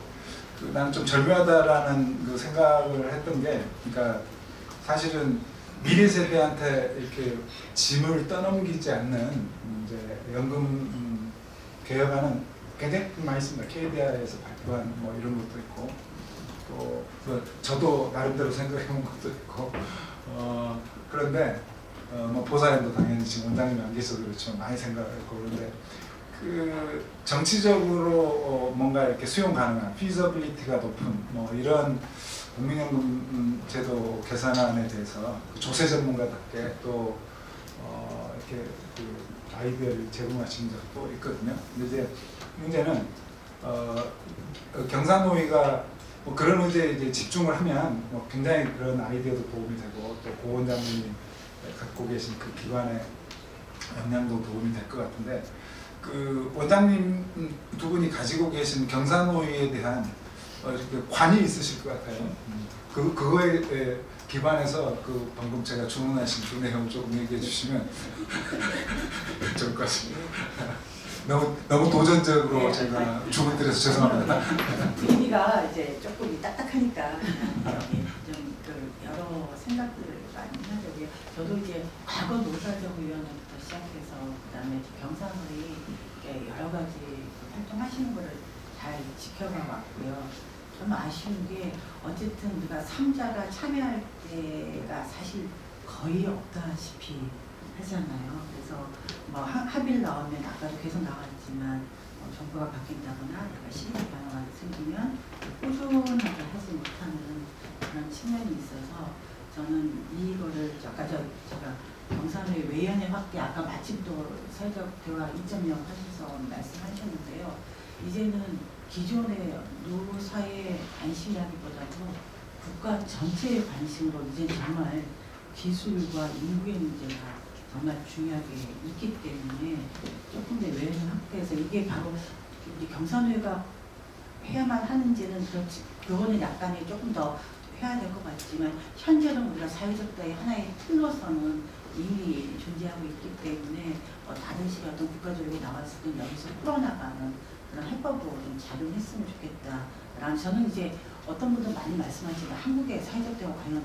나는 좀 절묘하다라는 그 생각을 했던 게, 그러니까 사실은 미래 세대한테 이렇게 짐을 떠넘기지 않는 이제 연금 개혁안은 굉장히 많이 있습니다. KDI에서 발표한 뭐 이런 것도 있고, 또 저도 나름대로 생각해본 것도 있고, 그런데 뭐 보사님도 당연히 지금 원장님이 안 계셔서 그렇지만 많이 생각했고, 그런데 그 정치적으로 뭔가 이렇게 수용 가능한 피저빌리티가 높은 뭐 이런 국민연금 제도 개선안에 대해서 조세 전문가답게 또 이렇게 그 아이디어를 제공하신 적도 있거든요. 근데 이제 문제는 경사노위가 뭐 그런 의제에 이제 집중을 하면 뭐 굉장히 그런 아이디어도 도움이 되고, 또 고 원장님이 갖고 계신 그 기관의 역량도 도움이 될 것 같은데, 그 원장님 두 분이 가지고 계신 경사노위에 대한 이렇게 관이 있으실 것 같아요. 그거에 기반해서 그 방금 제가 주문하신 그 내용 조금 얘기해 주시면 좋을 것 같습니다. 너무 도전적으로 제가 주문드려서 죄송합니다. 분위기가 이제 조금 딱딱하니까 좀 여러 생각들을 많이 하려고요. 저도 이제 과거 노사정위원회부터 시작해서 그다음에 경사노위 여러 가지 활동하시는 거를 잘 지켜봐 왔고요. 좀 아쉬운 게 어쨌든 우리가 3자가 참여할 때가 사실 거의 없다시피 하잖아요. 그래서 뭐 합의를 나오면 아까도 계속 나왔지만 정부가 바뀐다거나 시대 변화가 생기면 꾸준하게 하지 못하는 그런 측면이 있어서 저는 이거를 아까 제가 경사노위 외연의 확대, 아까 마침 또 사회적 대화 2.0 하셔서 말씀하셨는데요. 이제는 기존의 노사의 관심이라기보다도 국가 전체의 관심으로 이제 정말 기술과 인구의 문제가 정말 중요하게 있기 때문에 조금 더 외연을 확대해서, 이게 바로 우리 경사노위가 해야만 하는지는 그렇지, 그거는 약간의 조금 더 해야 될 것 같지만, 현재는 우리가 사회적 대의 하나의 틀로서는 이미 존재하고 있기 때문에 다른 식의 어떤 국가적으로 나왔을 때 여기서 풀어나가는 그런 해법으로 좀 작용했으면 좋겠다라는, 저는 이제 어떤 분들 많이 말씀하시는 한국의 사회적 대화 과연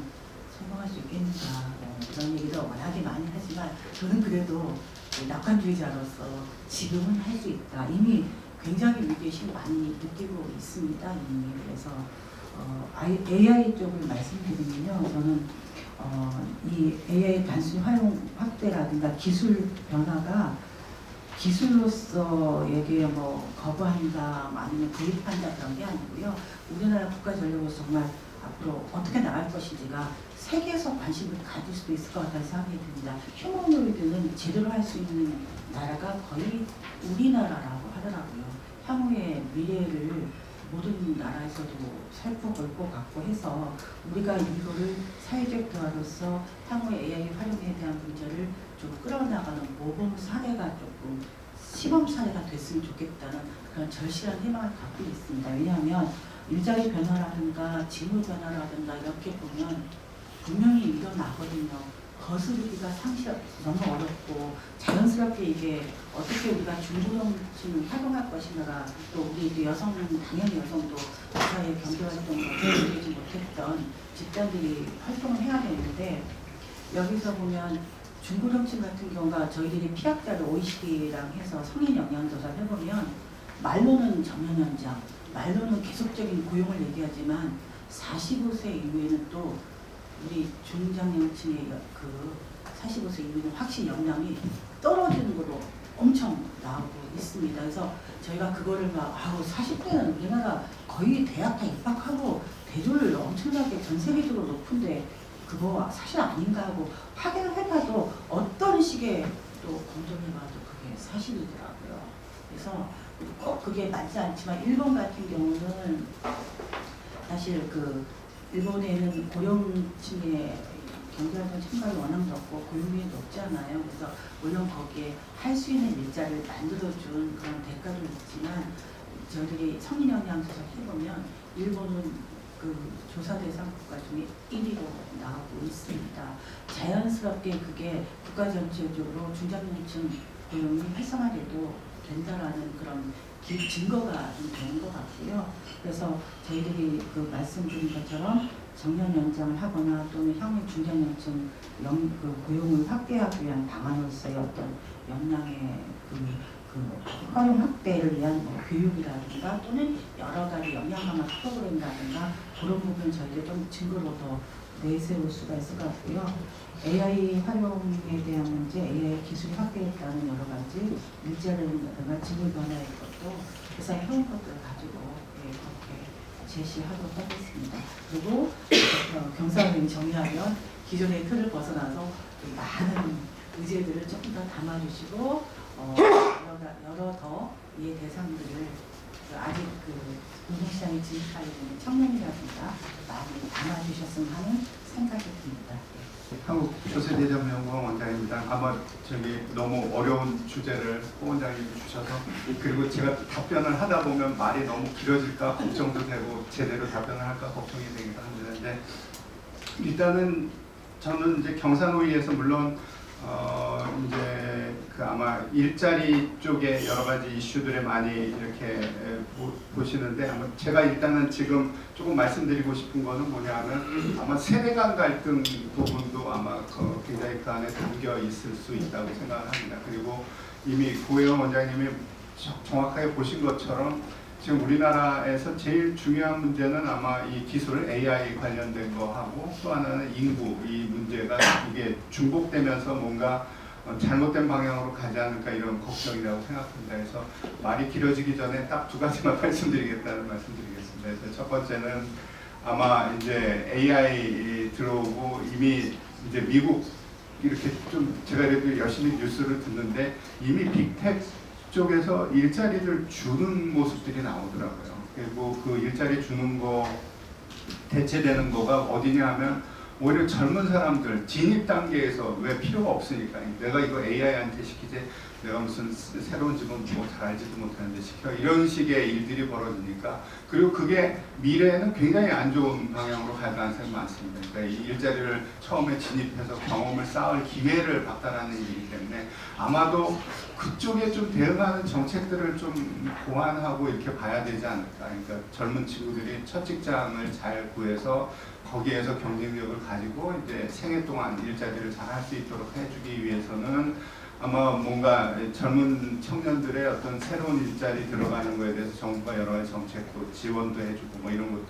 성공할 수 있겠는가 그런 얘기도 워낙에 많이 하지만, 저는 그래도 낙관주의자로서 지금은 할 수 있다. 이미 굉장히 위기의식을 많이 느끼고 있습니다. 이미. 그래서 AI 쪽을 말씀드리면요, 저는 이 AI 단순히 활용 확대라든가 기술 변화가 기술로서에게 뭐 거부한다, 아니면 구입한다 그런 게 아니고요. 우리나라 국가전력으로서 정말 앞으로 어떻게 나갈 것인지가 세계에서 관심을 가질 수도 있을 것 같다는 생각이 듭니다. 휴머노이드는 제대로 할 수 있는 나라가 거의 우리나라라고 하더라고요. 향후의 미래를 모든 나라에서도 살포 걸고 갖고 해서 우리가 이거를 사회적 대화로서 향후의 AI 활용에 대한 문제를 좀 끌어나가는 모범 사례가 조금 시범 사례가 됐으면 좋겠다는 그런 절실한 희망을 갖고 있습니다. 왜냐하면 일자리 변화라든가 직무 변화라든가 이렇게 보면 분명히 일어나거든요. 거스르기가 너무 어렵고 자연스럽게 이게 어떻게 우리가 중고령층을 활용할 것인가가 또 우리 여성 당연히 여성도 사회 경제 활동을 이루지 못했던 집단들이 활동을 해야 되는데 여기서 보면 중고령층 같은 경우가 저희들이 피학자를 OECD랑 해서 성인 영향조사를 해보면 말로는 정년연장, 말로는 계속적인 고용을 얘기하지만 45세 이후에는 또 우리 중장년층의 그 45세 이후에는 확실히 역량이 떨어지는 걸로 엄청 나오고 있습니다. 그래서 저희가 그거를 막 40대는 우리나라 거의 대학 다 입학하고 대졸 엄청나게 전 세계적으로 높은데 그거 사실 아닌가 하고 확인을 해봐도 어떤 식의 또 검증해봐도 그게 사실이더라고요. 그래서 꼭 그게 맞지 않지만 일본 같은 경우는 사실 그 일본에는 고령층의 경제활동 참가율이 워낙 높고 고용률이 높잖아요. 그래서 물론 거기에 할 수 있는 일자리를 만들어준 그런 대가도 있지만 저희들이 성인 영향조사 해보면 일본은 그 조사 대상 국가 중에 1위로 나오고 있습니다. 자연스럽게 그게 국가 전체적으로 중장년층 고용이 활성화돼도 된다라는 그런 증거가 좀 되는 것 같고요. 그래서 저희들이 그 말씀드린 것처럼 정년 연장을 하거나 또는 향후 중장년층 그 고용을 확대하기 위한 방안으로서의 어떤 역량의 그 활용 확대를 위한 뭐 교육이라든가 또는 여러 가지 역량 강화 프로그램이라든가 그런 부분 저희들 좀 증거로 더 내세울 수가 있을 것 같고요. AI 활용에 대한 문제, AI 기술이 확대했다는 여러 가지 일자리라든가 직무 변화의 것도 회사의 효용 것들을 가지고 그렇게 제시하도록 하겠습니다. 그리고 경사를 정리하면 기존의 틀을 벗어나서 많은 의제들을 조금 더 담아주시고 여러 더 이해 대상들을 아직 그 노동시장에 진입하게 되는 청년이라든가 많이 담아주셨으면 하는 생각이 듭니다. 한국조세대전연구원 원장입니다. 아마 저기 너무 어려운 주제를 호 원장님이 주셔서 그리고 제가 답변을 하다 보면 말이 너무 길어질까 걱정도 되고 제대로 답변을 할까 걱정이 되기도 합니다. 일단은 저는 이제 경사노위에서 물론 이제 그 아마 일자리 쪽에 여러 가지 이슈들을 많이 이렇게 보시는데 아마 제가 일단은 지금 조금 말씀드리고 싶은 거는 뭐냐면 아마 세대 간 갈등 부분도 아마 굉장히 그 안에 담겨 있을 수 있다고 생각합니다. 그리고 이미 고혜원 원장님이 정확하게 보신 것처럼 지금 우리나라에서 제일 중요한 문제는 아마 이 기술 AI 관련된 거 하고 또 하나는 인구 이 문제가 이게 중복되면서 뭔가 잘못된 방향으로 가지 않을까 이런 걱정이라고 생각합니다. 그래서 말이 길어지기 전에 딱 두 가지만 말씀드리겠다는 말씀드리겠습니다. 그래서 첫 번째는 아마 이제 AI 들어오고 이미 이제 미국 이렇게 좀 제가 그래도 열심히 뉴스를 듣는데 이미 빅텍 쪽에서 일자리를 주는 모습들이 나오더라고요. 그리고 그 일자리 주는 거 대체되는 거가 어디냐 하면 오히려 젊은 사람들 진입 단계에서 왜 필요가 없으니까 내가 이거 AI한테 시키지 내가 무슨 새로운 집은 뭐 잘 알지도 못하는데 시켜 이런 식의 일들이 벌어지니까 그리고 그게 미래에는 굉장히 안 좋은 방향으로 갈 가능성이 많습니다. 그러니까 이 일자리를 처음에 진입해서 경험을 쌓을 기회를 박탈하는 일이기 때문에 아마도 그쪽에 좀 대응하는 정책들을 좀 고안하고 이렇게 봐야 되지 않을까. 그러니까 젊은 친구들이 첫 직장을 잘 구해서 거기에서 경쟁력을 가지고 이제 생애 동안 일자리를 잘 할 수 있도록 해주기 위해서는 아마 뭔가 젊은 청년들의 어떤 새로운 일자리 들어가는 거에 대해서 정부가 여러 가지 정책도 지원도 해주고 뭐 이런 것도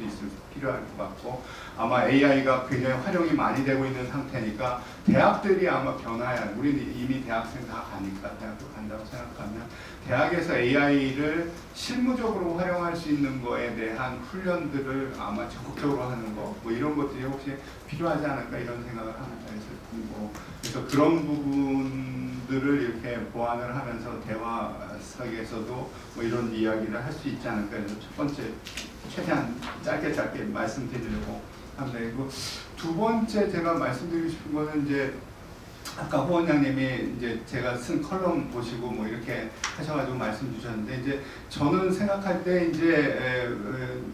필요할 것 같고 아마 AI가 굉장히 활용이 많이 되고 있는 상태니까 대학들이 아마 변화해야 우리는 이미 대학생 다 가니까 대학교 간다고 생각하면 대학에서 AI를 실무적으로 활용할 수 있는 거에 대한 훈련들을 아마 적극적으로 하는 거 뭐 이런 것들이 혹시 필요하지 않을까 이런 생각을 합니다. 그래서 그런 부분들을 이렇게 보완을 하면서 대화석에서도 뭐 이런 이야기를 할 수 있지 않을까 해서 첫 번째 최대한 짧게 말씀드리려고 합니다. 그리고 두 번째 제가 말씀드리고 싶은 거는 이제 아까 호 원장님이 이제 제가 쓴 컬럼 보시고 뭐 이렇게 하셔가지고 말씀 주셨는데 이제 저는 생각할 때 이제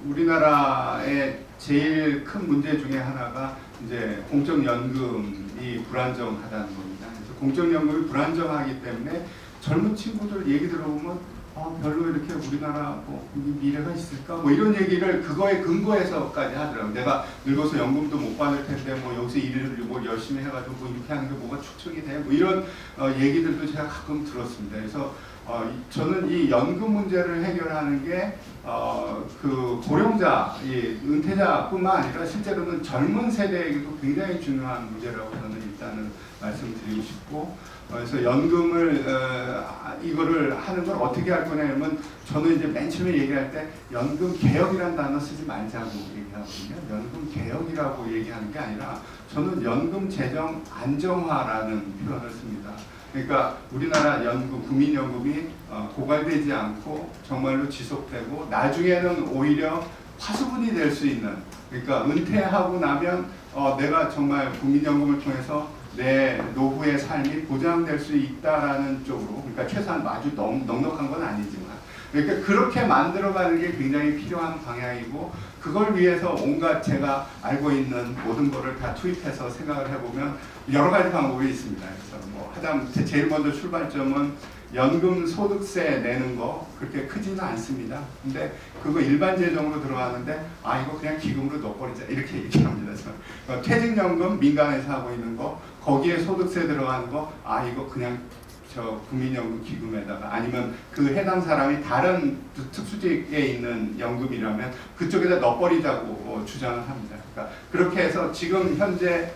우리나라의 제일 큰 문제 중에 하나가 이제 공적연금이 불안정하다는 겁니다. 그래서 공적연금이 불안정하기 때문에 젊은 친구들 얘기 들어보면 별로 이렇게 우리나라 뭐 미래가 있을까? 뭐 이런 얘기를 그거에 근거해서까지 하더라고요. 내가 늙어서 연금도 못 받을 텐데 뭐 여기서 일을 뭐 열심히 해가지고 뭐 이렇게 하는 게 뭐가 축척이 돼? 뭐 이런 얘기들도 제가 가끔 들었습니다. 그래서 저는 이 연금 문제를 해결하는 게 그 고령자, 이 은퇴자뿐만 아니라 실제로는 젊은 세대에게도 굉장히 중요한 문제라고 저는 일단은 말씀드리고 싶고, 그래서 연금을 이거를 하는 걸 어떻게 할 거냐면 저는 이제 맨 처음에 얘기할 때 연금 개혁이라는 단어 쓰지 말자고 얘기하거든요. 연금 개혁이라고 얘기하는 게 아니라 저는 연금 재정 안정화라는 표현을 씁니다. 그러니까 우리나라 연금, 국민연금이 고갈되지 않고 정말로 지속되고 나중에는 오히려 파수분이 될 수 있는, 그러니까 은퇴하고 나면 내가 정말 국민연금을 통해서 내 노후의 삶이 보장될 수 있다라는 쪽으로, 그러니까 최소한 아주 넉넉한 건 아니지만, 그러니까 그렇게 만들어가는 게 굉장히 필요한 방향이고, 그걸 위해서 온갖 제가 알고 있는 모든 거를 다 투입해서 생각을 해보면 여러 가지 방법이 있습니다. 그래서 뭐 하다못해 제일 먼저 출발점은 연금 소득세 내는 거 그렇게 크지는 않습니다. 근데 그거 일반 재정으로 들어가는데 이거 그냥 기금으로 넣어버리자 이렇게 얘기합니다. 퇴직연금 민간에서 하고 있는 거 거기에 소득세 들어가는 거 이거 그냥 저 국민연금 기금에다가, 아니면 그 해당 사람이 다른 특수직에 있는 연금이라면 그쪽에다 넣어버리자고 주장을 합니다. 그러니까 그렇게 해서 지금 현재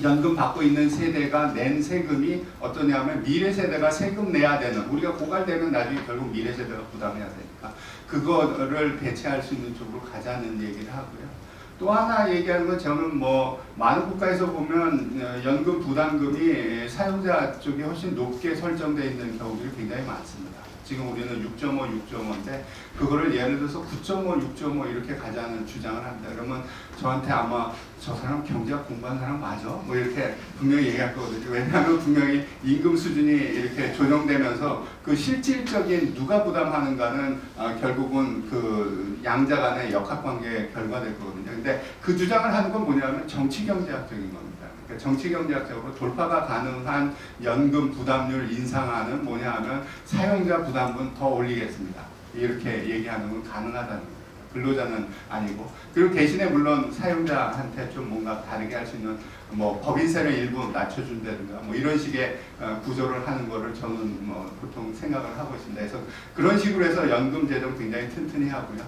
연금 받고 있는 세대가 낸 세금이 어떠냐면 미래 세대가 세금 내야 되는, 우리가 고갈되면 나중에 결국 미래 세대가 부담해야 되니까 그거를 대체할 수 있는 쪽으로 가자는 얘기를 하고요. 또 하나 얘기하는 건 저는 뭐 많은 국가에서 보면 연금 부담금이 사용자 쪽이 훨씬 높게 설정되어 있는 경우들이 굉장히 많습니다. 지금 우리는 6.5, 6.5인데 그거를 예를 들어서 9.5, 6.5 이렇게 가자는 주장을 합니다. 그러면 저한테 아마 저 사람 경제학 공부한 사람 맞아? 뭐 이렇게 분명히 얘기할 거거든요. 왜냐하면 분명히 임금 수준이 이렇게 조정되면서 그 실질적인 누가 부담하는가는 결국은 그 양자 간의 역학관계의 결과될 거거든요. 근데 그 주장을 하는 건 뭐냐면 정치경제학적인 겁니다. 그러니까 정치경제학적으로 돌파가 가능한 연금 부담률 인상하는 뭐냐 하면 사용자 부담분 더 올리겠습니다. 이렇게 얘기하는 건 가능하다는 거예요. 근로자는 아니고. 그리고 대신에 물론 사용자한테 좀 뭔가 다르게 할 수 있는 뭐 법인세를 일부 낮춰준다든가 뭐 이런 식의 구조를 하는 거를 저는 뭐 보통 생각을 하고 있습니다. 그래서 그런 식으로 해서 연금 재정 굉장히 튼튼히 하고요.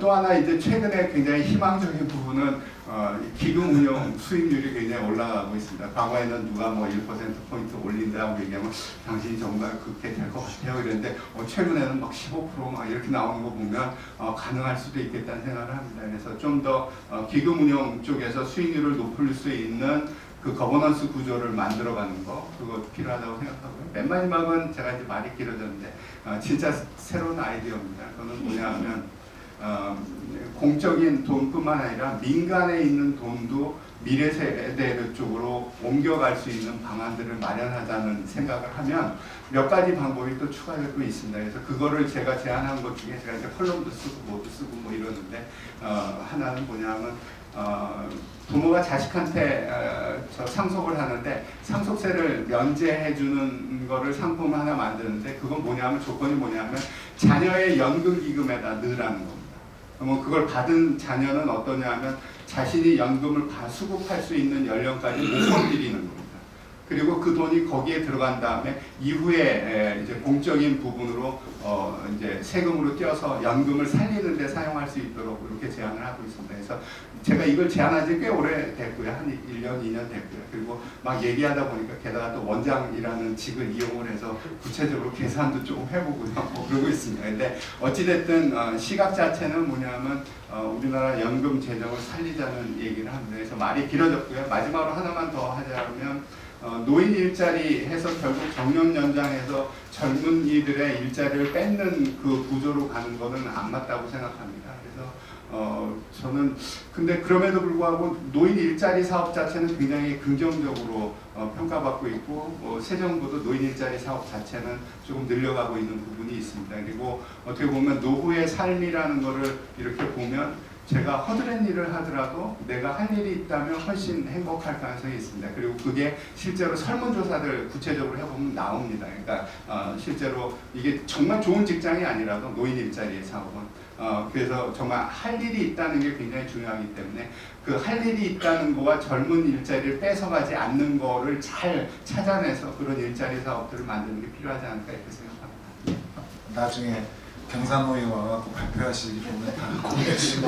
또 하나 이제 최근에 굉장히 희망적인 부분은 기금 운용 수익률이 굉장히 올라가고 있습니다. 과거에는 누가 뭐 1%포인트 올린다고 얘기하면 당신이 정말 그렇게 될 것 같아요 이랬는데 최근에는 막 15% 이렇게 나오는 거 보면 가능할 수도 있겠다는 생각을 합니다. 그래서 좀 더 기금 운용 쪽에서 수익률을 높일 수 있는 그 거버넌스 구조를 만들어가는 거, 그거 필요하다고 생각하고요. 맨 마지막은 제가 이제 말이 길어졌는데 진짜 새로운 아이디어입니다. 그거는 뭐냐 하면 공적인 돈뿐만 아니라 민간에 있는 돈도 미래 세대 쪽으로 옮겨갈 수 있는 방안들을 마련하자는 생각을 하면 몇 가지 방법이 또 추가되고 있습니다. 그래서 그거를 제가 제안한 것 중에 제가 이제 컬럼도 쓰고 뭐도 쓰고 뭐 이러는데 하나는 뭐냐면 부모가 자식한테 상속을 하는데 상속세를 면제해주는 거를 상품 하나 만드는데 그건 뭐냐면 조건이 뭐냐면 자녀의 연금기금에다 넣으라는 겁니다. 그러면 그걸 받은 자녀는 어떠냐면 자신이 연금을 수급할 수 있는 연령까지 못 건드리는 겁니다. 그리고 그 돈이 거기에 들어간 다음에 이후에 이제 공적인 부분으로 이제 세금으로 떼어서 연금을 살리는 데 사용할 수 있도록 이렇게 제안을 하고 있습니다. 그래서 제가 이걸 제안한 지 꽤 오래됐고요. 한 1년, 2년 됐고요. 그리고 막 얘기하다 보니까 게다가 또 원장이라는 직을 이용을 해서 구체적으로 계산도 조금 해보고요. 뭐 그러고 있습니다. 근데 어찌됐든 시각 자체는 뭐냐면 우리나라 연금 재정을 살리자는 얘기를 합니다. 그래서 말이 길어졌고요. 마지막으로 하나만 더 하자면 노인 일자리 해서 결국 정년 연장해서 젊은이들의 일자리를 뺏는 그 구조로 가는 거는 안 맞다고 생각합니다. 그래서 저는 근데 그럼에도 불구하고 노인 일자리 사업 자체는 굉장히 긍정적으로 평가받고 있고 새 정부도 노인 일자리 사업 자체는 조금 늘려가고 있는 부분이 있습니다. 그리고 어떻게 보면 노후의 삶이라는 거를 이렇게 보면 제가 허드렛 일을 하더라도 내가 할 일이 있다면 훨씬 행복할 가능성이 있습니다. 그리고 그게 실제로 설문조사들 구체적으로 해보면 나옵니다. 그러니까 실제로 이게 정말 좋은 직장이 아니라도 노인 일자리의 사업은 그래서 정말 할 일이 있다는 게 굉장히 중요하기 때문에 그 할 일이 있다는 거와 젊은 일자리를 뺏어가지 않는 거를 잘 찾아내서 그런 일자리 사업들을 만드는 게 필요하지 않을까 이렇게 생각합니다. 나중에 경산호위와 와서 발표하시기 때문에 다 공유해 주시고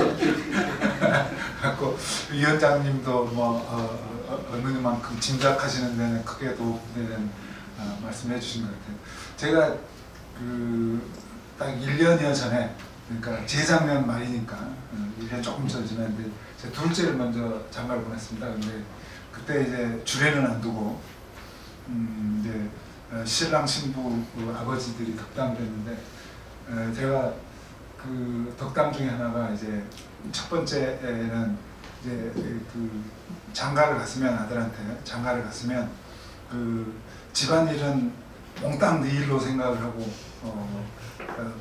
갖고 위원장님도 뭐 어느만큼 짐작하시는 데는 크게 도움되는 말씀해 주신 것 같아요. 제가 딱 1년여 전에, 그러니까 재작년 말이니까 1년 조금 전 지났는데 제 둘째를 먼저 장가를 보냈습니다. 근데 그때 이제 주례는 안 두고 이제 신랑 신부 아버지들이 덕담됐는데 제가 그 덕담 중에 하나가 이제 첫 번째는 이제 그 장가를 갔으면 아들한테 장가를 갔으면 그 집안일은 몽땅 네 일로 생각을 하고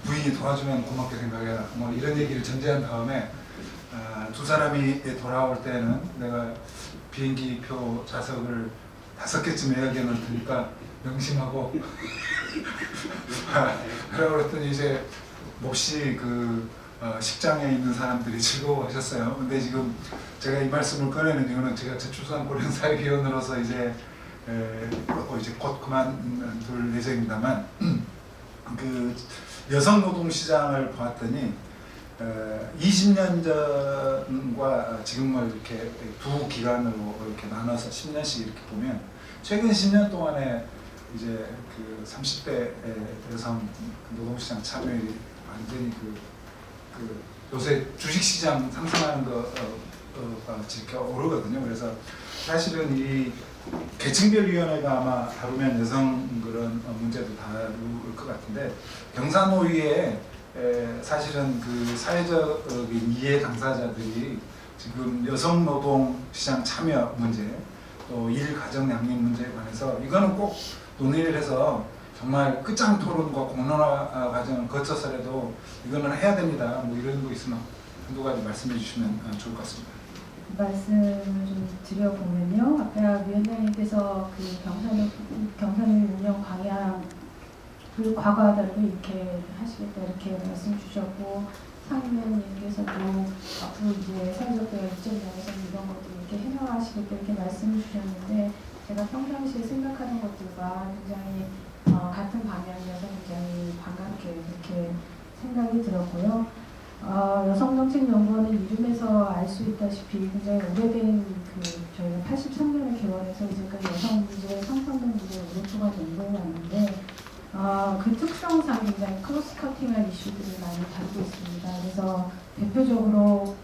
부인이 도와주면 고맙게 생각해라 뭐 이런 얘기를 전제한 다음에 두 사람이 돌아올 때는 내가 비행기표 좌석을 5개쯤 예약해 놓을 테니까 명심하고 그러고 그랬더니 이제 몹시 그 식장에 있는 사람들이 즐거워하셨어요. 근데 지금 제가 이 말씀을 꺼내는 이유는 제가 저출산 고령사회위원으로서 이제 곧 그만둘 예정입니다만 그 여성 노동시장을 보았더니 20년 전과 지금을 이렇게 두 기간으로 이렇게 나눠서 10년씩 이렇게 보면 최근 10년 동안에 이제 그 30대 여성 노동시장 참여율이 완전히 그 요새 주식시장 상승하는 거가 지켜 오르거든요. 그래서 사실은 이 계층별위원회가 아마 다루면 여성 그런 문제도 다룰 것 같은데 경산호위에 사실은 그 사회적인 이해 당사자들이 지금 여성 노동 시장 참여 문제 또 일 가정 양립 문제에 관해서 이거는 꼭 논의를 해서 정말 끝장 토론과 공론화 과정을 거쳐서라도 이거는 해야 됩니다. 뭐 이런 거 있으면 한두 가지 말씀해 주시면 좋을 것 같습니다. 말씀을 좀 드려보면요. 아까 위원장님께서 그 경산호위 운영 방향 그 과거와 다르게 이렇게 하시겠다 이렇게 말씀 주셨고 상임위원님께서도 앞으로 이제 사회적 대화 입장에서 이런 것들 이렇게 해나가시겠다 이렇게 말씀을 주셨는데 제가 평상시에 생각하는 것들과 굉장히 같은 방향이어서 굉장히 반갑게 이렇게 생각이 들었고요. 여성정책연구원은 이름에서 알 수 있다시피 굉장히 오래된 저희가 83년에 개원해서 이제까지 여성 문제, 성평등 문제 오랫동안 연구해 왔는데 그 특성상 굉장히 크로스커팅한 이슈들을 많이 다루고 있습니다. 그래서 대표적으로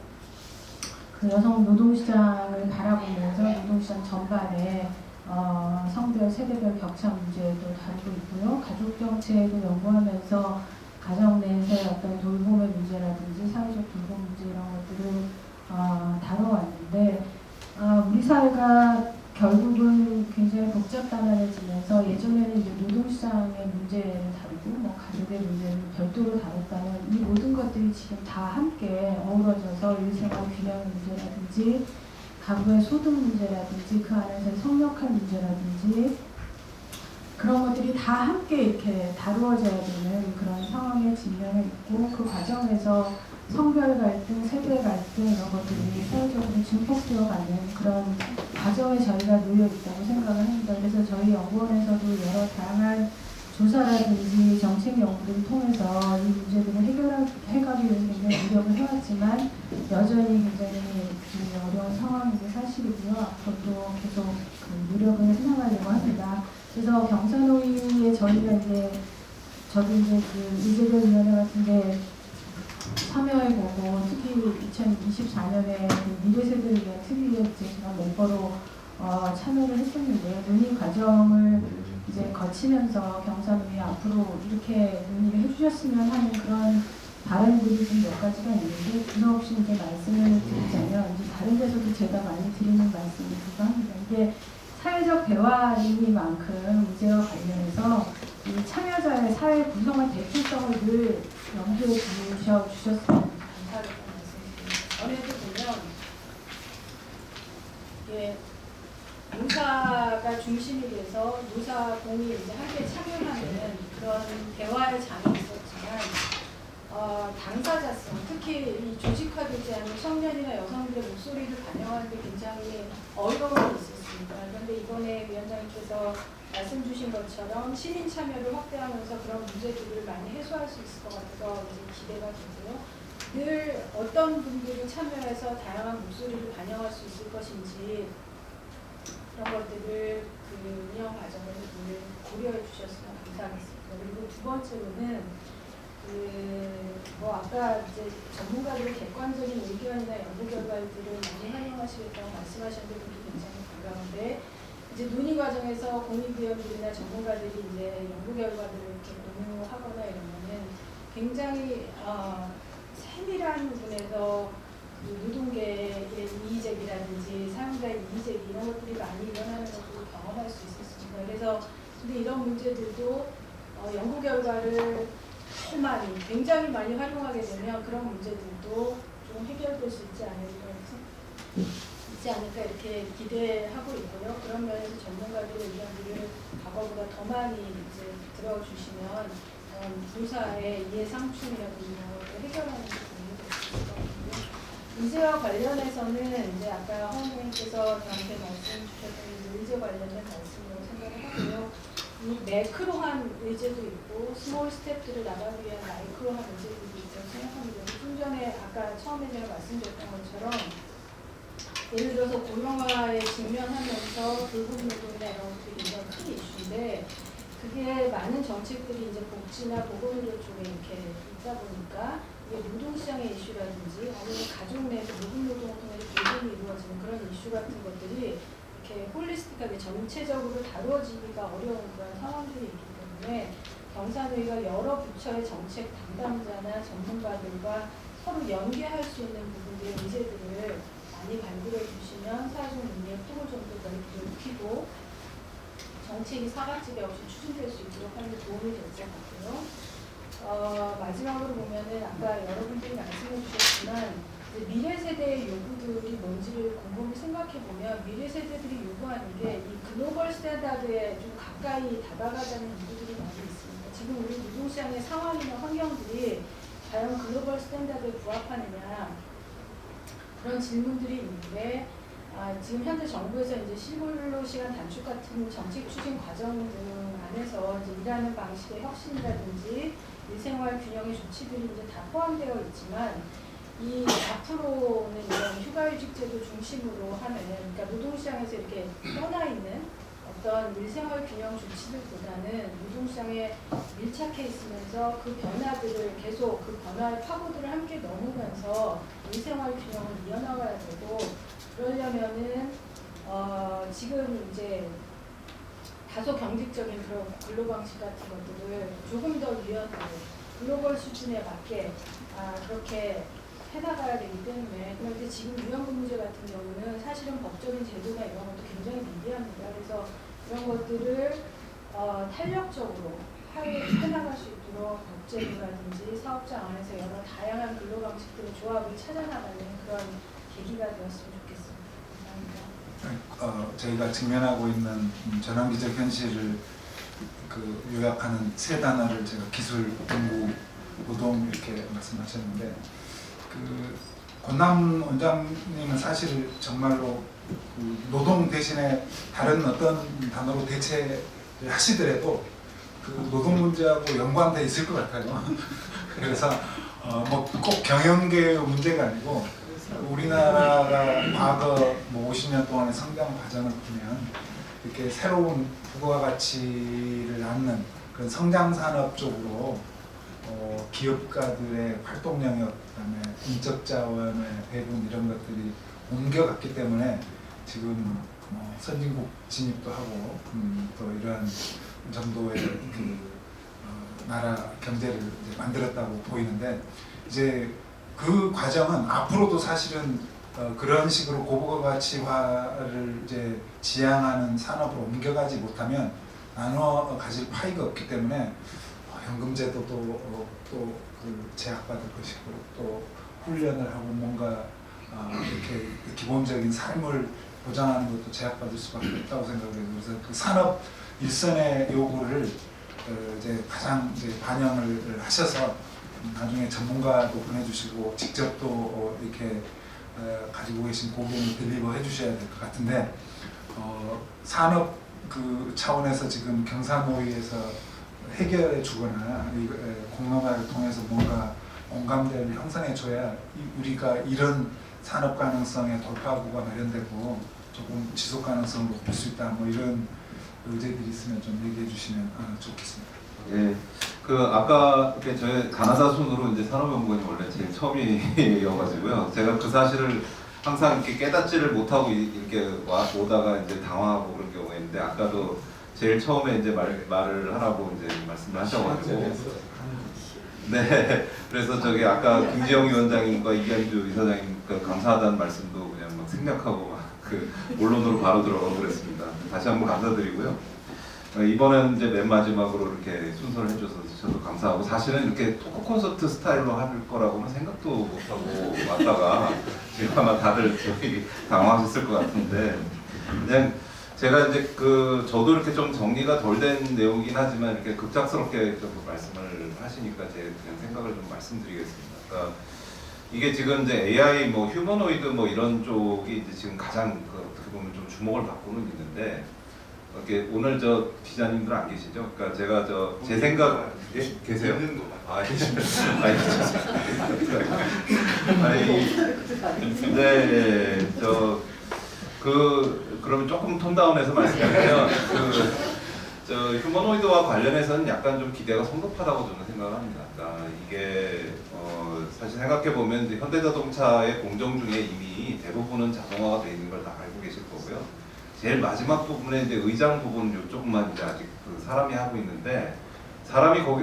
그 여성 노동시장을 바라보면서 노동시장 전반에 성별, 세대별 격차 문제도 다루고 있고요. 가족정책을 연구하면서 가정 내에서의 어떤 돌봄의 문제라든지 사회적 돌봄 문제 이런 것들을 다뤄왔는데 우리 사회가 결국은 굉장히 복잡단단해지면서 예전에는 이제 노동시장의 문제를 다루고 뭐 가족의 문제를 별도로 다뤘다면 이 모든 것들이 지금 다 함께 어우러져서 일생활 균형 문제라든지 가구의 소득 문제라든지 그 안에서의 성역할 문제라든지 그런 것들이 다 함께 이렇게 다루어져야 되는 그런 상황에 직면해 있고 그 과정에서 성별 갈등, 세대 갈등 이런 것들이 사회적으로 증폭되어 가는 그런 과정에 저희가 놓여 있다고 생각을 합니다. 그래서 저희 연구원에서도 여러 다양한 조사라든지 정책 연구를 통해서 이 문제들을 해결하기 위해서 굉장히 노력을 해왔지만 여전히 굉장히 어려운 상황인 게 사실이고요. 앞으로도 계속 노력을 해나가려고 합니다. 그래서 경산호위에 저희가 저도 이제 그 이재별 위원회 같은데 참여해보고 특히 2024년에 그 미래세대를 위한 특위에 제가 멤버로 참여를 했었는데 논의 과정을 이제 거치면서 경산호위 앞으로 이렇게 논의를 해주셨으면 하는 그런 바람들이 좀 몇 가지가 있는데 분호 없이 이제 말씀을 드리자면 이제 다른 데서도 제가 많이 드리는 말씀이기도 합니다. 이게 사회적 대화이니만큼 문제와 관련해서 이 참여자의 사회 구성원 대표성을 늘 염두에 두셨으면 감사를 말씀드립니다. 어느 당사자성, 특히 이 조직화되지 않은 청년이나 여성들의 목소리를 반영하는 데 굉장히 어려움이 있었습니다. 그런데 이번에 위원장님께서 말씀 주신 것처럼 시민 참여를 확대하면서 그런 문제들을 많이 해소할 수 있을 것 같아서 이제 기대가 되고요. 늘 어떤 분들이 참여해서 다양한 목소리를 반영할 수 있을 것인지 그런 것들을 그 운영 과정에서 늘 고려해 주셨으면 감사하겠습니다. 그리고 두 번째로는 뭐 아까 이제 전문가들의 객관적인 의견이나 연구 결과들을 많이 활용하시겠다고 말씀하셨는데 그것도 굉장히 반가운데 이제 논의 과정에서 공익위원들이나 전문가들이 이제 연구 결과들을 이렇게 공유하거나 이러면은 굉장히 세밀한 부분에서 그 노동계의 이의제기라든지 사용자의 이의제기 이런 것들이 많이 일어나는 것도 경험할 수 있었습니다. 그래서 근데 이런 문제들도 연구 결과를 굉장히 많이 활용하게 되면 그런 문제들도 좀 해결될 수 있지 않을까 이렇게 기대하고 있고요. 그런 면에서 전문가들의 의견들을 과거보다 더 많이 이제 들어주시면 부사의 이해 상충이라든지 이런 것들 해결하는 데 도움이 될 수 있을 것 같고요. 의제와 관련해서는 이제 아까 허원님께서 저한테 말씀 주셨던 의제 관련된 말씀으로 생각을 하고요. 이 매크로한 의제도 있고 스몰 스텝들을 나가기 위한 마이크로한 의제들도 있다고 생각합니다. 좀 전에 아까 처음에 제가 말씀드렸던 것처럼 예를 들어서 고령화에 직면하면서 불금노동이나 이런 것들이 굉장히 큰 이슈인데 그게 많은 정책들이 이제 복지나 보건의료 쪽에 이렇게 있다 보니까 이게 노동시장의 이슈라든지 아니면 가족 내에서 무급노동을 통해서 교육이 이루어지는 그런 이슈 같은 것들이 이렇게 홀리스틱하게 전체적으로 다루어지기가 어려운 그런 상황들이 있기 때문에 경산의가 여러 부처의 정책 담당자나 전문가들과 서로 연계할 수 있는 부분들의 의제들을 많이 발굴해 주시면 사회적 논의의 폭을 좀 더 넓히고 정책이 사각지대 없이 추진될 수 있도록 하는 데 도움이 될 것 같고요. 마지막으로 보면은 아까 여러분들이 말씀해 주셨지만 미래 세대의 요구들이 뭔지를 곰곰이 생각해 보면 미래 세대들이 요구하는 게 이 글로벌 스탠다드에 좀 가까이 다가가자는 요구들이 많이 있습니다. 지금 우리 노동시장의 상황이나 환경들이 과연 글로벌 스탠다드에 부합하느냐 그런 질문들이 있는데 지금 현재 정부에서 이제 실근로 시간 단축 같은 정책 추진 과정 등 안에서 이제 일하는 방식의 혁신이라든지 일생활 균형의 조치들이 이제 다 포함되어 있지만 이 앞으로는 이런 휴가휴직제도 중심으로 하는 그러니까 노동시장에서 이렇게 떠나 있는 어떤 일생활 균형 조치들보다는 노동시장에 밀착해 있으면서 그 변화들을 계속 그 변화의 파고들을 함께 넘으면서 일생활 균형을 이어나가야 되고 그러려면은 지금 이제 다소 경직적인 그런 근로 방식 같은 것들을 조금 더 유연하게 글로벌 수준에 맞게 그렇게 해나가야 되기 때문에 그런데 지금 유연근무제 같은 경우는 사실은 법적인 제도나 이런 것도 굉장히 미비합니다. 그래서 이런 것들을 탄력적으로 해나갈 수 있도록 법제도라든지 사업장 안에서 여러 다양한 근로 방식들의 조합을 찾아나가는 그런 계기가 되었으면 좋겠습니다. 감사합니다. 저희가 직면하고 있는 전환기적 현실을 그 요약하는 세 단어를 제가 기술, 연구, 노동 이렇게 말씀하셨는데 그 권남 원장님은 사실 정말로 그 노동 대신에 다른 어떤 단어로 대체를 하시더라도 그 노동 문제하고 연관돼 있을 것 같아요. 그래서 뭐 꼭 경영계의 문제가 아니고 우리나라가 과거 뭐 50년 동안의 성장 과정을 보면 이렇게 새로운 부가가치를 낳는 그런 성장 산업 쪽으로 기업가들의 활동 영역, 그다음에 인적 자원의 배분 이런 것들이 옮겨갔기 때문에 지금 선진국 진입도 하고 또 이러한 정도의 그 나라 경제를 이제 만들었다고 보이는데 이제 그 과정은 앞으로도 사실은 그런 식으로 고부가치화를 이제 지향하는 산업으로 옮겨가지 못하면 나눠 가질 파이가 없기 때문에 연금제도도 또 그 제약받을 것이고 또 훈련을 하고 뭔가 이렇게 기본적인 삶을 보장하는 것도 제약받을 수밖에 없다고 생각해요. 그래서 그 산업 일선의 요구를 이제 가장 이제 반영을 하셔서 나중에 전문가도 보내주시고 직접 또 이렇게 가지고 계신 고객을 딜리버 해주셔야 될 것 같은데 산업 그 차원에서 지금 경사노위에서 해결해 주거나 공론화를 통해서 뭔가 공감대를 형성해 줘야 우리가 이런 산업 가능성의 돌파구가 마련되고 조금 지속 가능성을 높일 수 있다 뭐 이런 의제들이 있으면 좀 얘기해 주시면 좋겠습니다. 예, 그 아까 이렇게 저희 가나다 순으로 이제 산업연구원이 원래 제일 처음이어가지고요. 제가 그 사실을 항상 이렇게 깨닫지를 못하고 이렇게 오다가 이제 당황하고 그런 경우가 있는데 아까도 제일 처음에 이제 말을 하라고 이제 말씀을 하셔가지고 네, 그래서 저기 아까 김지영 위원장님과 이현주 이사장님 감사하다는 말씀도 그냥 막 생략하고 막 그 본론으로 바로 들어가고 그랬습니다. 다시 한번 감사드리고요. 이번에는 이제 맨 마지막으로 이렇게 순서를 해줘서 저도 감사하고 사실은 이렇게 토크 콘서트 스타일로 할 거라고는 생각도 못하고 왔다가 지금 아마 다들 저희 당황하셨을 것 같은데 그냥 제가 이제 저도 이렇게 좀 정리가 덜 된 내용이긴 하지만 이렇게 급작스럽게 좀 말씀을 하시니까 제 그냥 생각을 좀 말씀드리겠습니다. 그러니까 이게 지금 이제 AI 뭐 휴머노이드 뭐 이런 쪽이 이제 지금 가장 어떻게 보면 좀 주목을 받고는 있는데 이렇게 오늘 저 기자님들 안 계시죠? 그러니까 제가 제 생각 예? 계세요? 네, 그러면 조금 톤 다운해서 말씀드리면 휴머노이드와 관련해서는 약간 좀 기대가 성급하다고 저는 생각을 합니다. 그러니까 이게 사실 생각해 보면 현대자동차의 공정 중에 이미 대부분은 자동화가 되어 있는 걸 다 알고 계실 거고요. 제일 마지막 부분에 이제 의장 부분 요쪽만 이제 아직 사람이 하고 있는데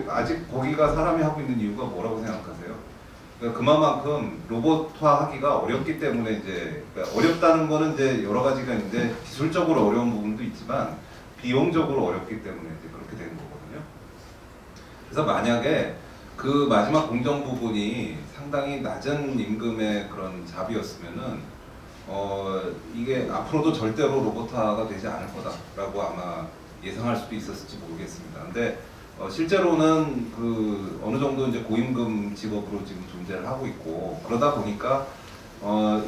아직 거기가 사람이 하고 있는 이유가 뭐라고 생각하세요? 그러니까 그만큼 로봇화하기가 어렵기 때문에 이제 그러니까 어렵다는 거는 이제 여러 가지가 있는데 기술적으로 어려운 부분도 있지만 비용적으로 어렵기 때문에 이제 그렇게 되는 거거든요. 그래서 만약에 그 마지막 공정 부분이 상당히 낮은 임금의 그런 잡이었으면은 이게 앞으로도 절대로 로봇화가 되지 않을 거다라고 아마 예상할 수도 있었을지 모르겠습니다. 근데 실제로는 어느 정도 이제 고임금 직업으로 지금 존재를 하고 있고 그러다 보니까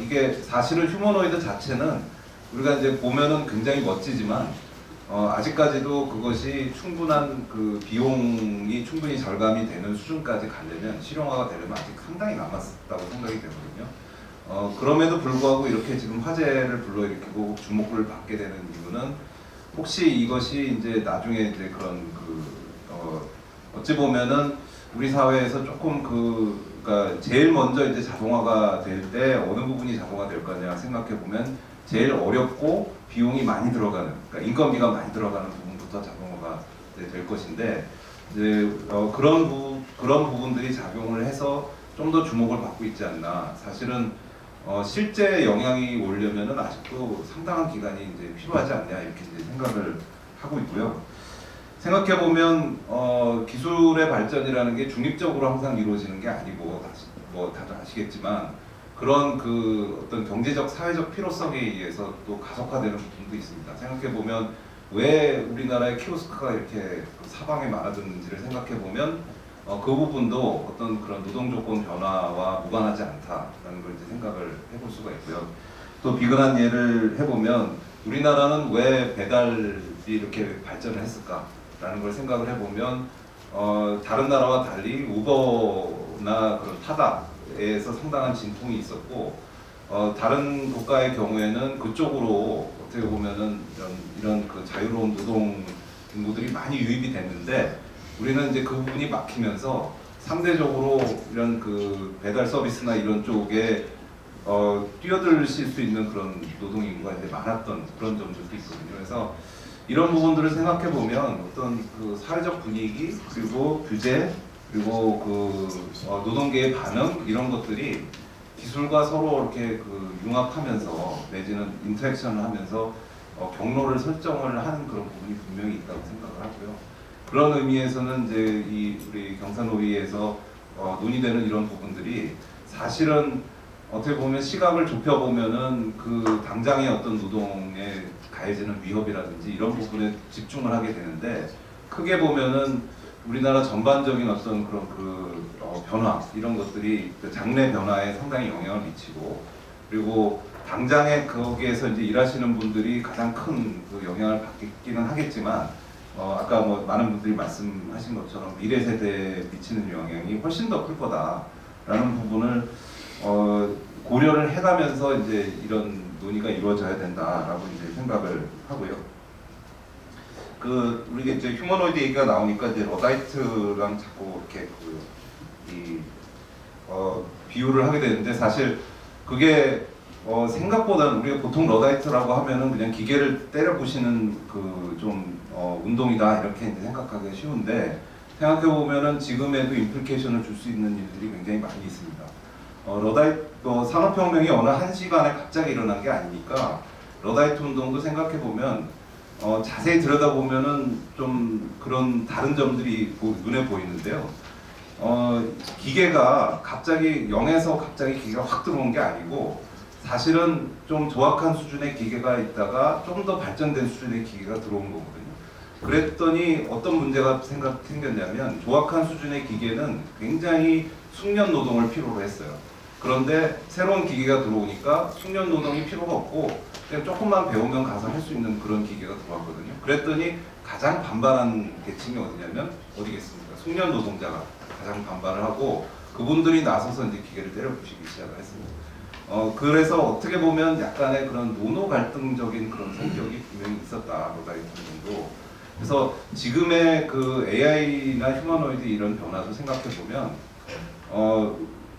이게 사실은 휴머노이드 자체는 우리가 이제 보면은 굉장히 멋지지만 아직까지도 그것이 충분한 비용이 충분히 절감이 되는 수준까지 가려면 실용화가 되려면 아직 상당히 남았다고 생각이 되거든요. 그럼에도 불구하고 이렇게 지금 화제를 불러일으키고 주목을 받게 되는 이유는 혹시 이것이 이제 나중에 이제 그런 어찌 보면은 우리 사회에서 조금 그러니까 제일 먼저 이제 자동화가 될 때 어느 부분이 자동화 될 거냐 생각해 보면 제일 어렵고 비용이 많이 들어가는, 그러니까 인건비가 많이 들어가는 부분부터 자동화가 될 것인데 이제 그런 부분들이 작용을 해서 좀 더 주목을 받고 있지 않나. 사실은 실제 영향이 오려면은 아직도 상당한 기간이 이제 필요하지 않냐 이렇게 이제 생각을 하고 있고요. 생각해 보면 기술의 발전이라는 게 중립적으로 항상 이루어지는 게 아니고 뭐 다들 아시겠지만 그런 어떤 경제적 사회적 필요성에 의해서 또 가속화되는 부분도 있습니다. 생각해 보면 왜 우리나라의 키오스크가 이렇게 사방에 많아졌는지를 생각해 보면 그 부분도 어떤 그런 노동 조건 변화와 무관하지 않다라는 걸 이제 생각을 해볼 수가 있고요. 또 비근한 예를 해보면 우리나라는 왜 배달이 이렇게 발전을 했을까라는 걸 생각을 해보면 다른 나라와 달리 우버나 그런 타다에서 상당한 진통이 있었고 다른 국가의 경우에는 그쪽으로 어떻게 보면은 이런 자유로운 노동 인구들이 많이 유입이 됐는데 우리는 이제 그 부분이 막히면서 상대적으로 이런 배달 서비스나 이런 쪽에 뛰어들실 수 있는 그런 노동 인구가 이제 많았던 그런 점들도 있거든요. 그래서 이런 부분들을 생각해 보면 어떤 사회적 분위기 그리고 규제 그리고 노동계의 반응 이런 것들이 기술과 서로 이렇게 융합하면서 내지는 인터랙션을 하면서 경로를 설정을 하는 그런 부분이 분명히 있다고 생각을 하고요. 그런 의미에서는 이제 우리 경사노위에서 논의되는 이런 부분들이 사실은 어떻게 보면 시각을 좁혀 보면은 당장의 어떤 노동에 가해지는 위협이라든지 이런 부분에 집중을 하게 되는데 크게 보면은 우리나라 전반적인 어떤 그런 변화 이런 것들이 그 장래 변화에 상당히 영향을 미치고, 그리고 당장에 거기에서 이제 일하시는 분들이 가장 큰 그 영향을 받기는 하겠지만, 아까 뭐 많은 분들이 말씀하신 것처럼 미래 세대에 미치는 영향이 훨씬 더 클 거다라는 부분을 고려를 해가면서 이제 이런 논의가 이루어져야 된다라고 이제 생각을 하고요. 우리가 이제 휴머노이드 얘기가 나오니까 이제 러다이트랑 자꾸 이렇게 비유를 하게 되는데, 사실 그게 생각보다는 우리가 보통 러다이트라고 하면은 그냥 기계를 때려 부시는 좀 운동이다 이렇게 이제 생각하기 쉬운데, 생각해 보면은 지금에도 임플리케이션을 줄 수 있는 일들이 굉장히 많이 있습니다. 산업혁명이 어느 한 시간에 갑자기 일어난 게 아니니까 러다이트 운동도 생각해 보면 자세히 들여다보면은 좀 그런 다른 점들이 눈에 보이는데요. 기계가 갑자기 0에서 갑자기 기계가 확 들어온 게 아니고, 사실은 좀 조악한 수준의 기계가 있다가 좀 더 발전된 수준의 기계가 들어온 거거든요. 그랬더니 어떤 문제가 생겼냐면, 조악한 수준의 기계는 굉장히 숙련 노동을 필요로 했어요. 그런데 새로운 기계가 들어오니까 숙련 노동이 필요가 없고 그냥 조금만 배우면 가서 할 수 있는 그런 기계가 들어왔거든요. 그랬더니 가장 반발한 계층이 어디냐면 어디겠습니까? 숙련 노동자가 가장 반발을 하고, 그분들이 나서서 이제 기계를 때려 부시기 시작을 했습니다. 그래서 어떻게 보면 약간의 그런 노노 갈등적인 그런 성격이 분명히 있었다, 러다이트 운동도. 그래서 지금의 그 AI나 휴머노이드 이런 변화도 생각해 보면,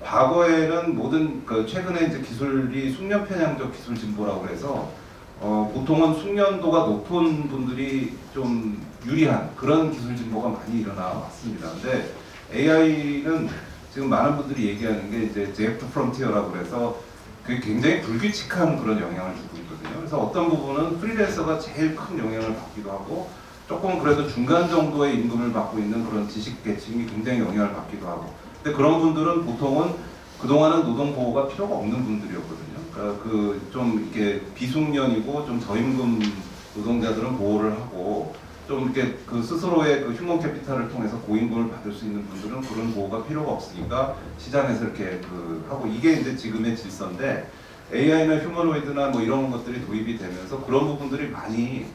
과거에는 모든 최근에 이제 기술이 숙련 편향적 기술 진보라고 해서 보통은 숙련도가 높은 분들이 좀 유리한 그런 기술 진보가 많이 일어나 왔습니다. 근데 AI는 지금 많은 분들이 얘기하는 게 이제 제프트 프론티어라고 해서 그게 굉장히 불규칙한 그런 영향을 주고 있거든요. 그래서 어떤 부분은 프리랜서가 제일 큰 영향을 받기도 하고, 조금 그래도 중간 정도의 임금을 받고 있는 그런 지식 계층이 굉장히 영향을 받기도 하고, 근데 그런 분들은 보통은 그동안은 노동 보호가 필요가 없는 분들이었거든요. 그러니까 좀 이렇게 비숙련이고 좀 저임금 노동자들은 보호를 하고, 좀 이렇게 스스로의 휴먼 캐피탈을 통해서 고임금을 받을 수 있는 분들은 그런 보호가 필요가 없으니까 시장에서 이렇게 하고, 이게 이제 지금의 질서인데, AI나 휴머노이드나 뭐 이런 것들이 도입이 되면서 그런 부분들이 많이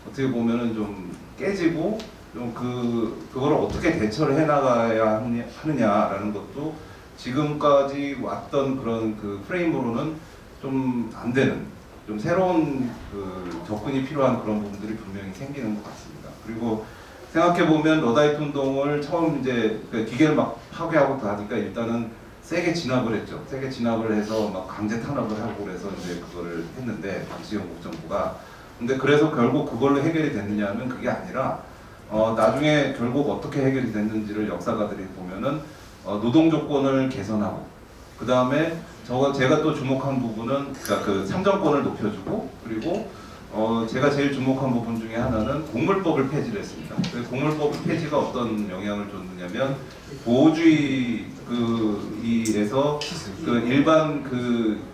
어떻게 보면은 좀 깨지고, 좀 그걸 어떻게 대처를 해나가야 하느냐라는 것도 지금까지 왔던 그런 프레임으로는 좀 안 되는, 좀 새로운 접근이 필요한 그런 부분들이 분명히 생기는 것 같습니다. 그리고 생각해 보면 러다이트 운동을 처음 이제 기계를 막 파괴하고 하니까 일단은 세게 진압을 했죠. 세게 진압을 해서 막 강제 탄압을 하고 그래서 이제 그거를 했는데, 당시 영국 정부가. 근데 그래서 결국 그걸로 해결이 됐느냐면 그게 아니라, 나중에 결국 어떻게 해결이 됐는지를 역사가들이 보면은 노동 조건을 개선하고, 그 다음에 제가 또 주목한 부분은 그러니까 삼정권을 높여주고, 그리고 제가 제일 주목한 부분 중에 하나는 공물법을 폐지를 했습니다. 그 공물법 폐지가 어떤 영향을 줬느냐면, 보호주의 이에서 일반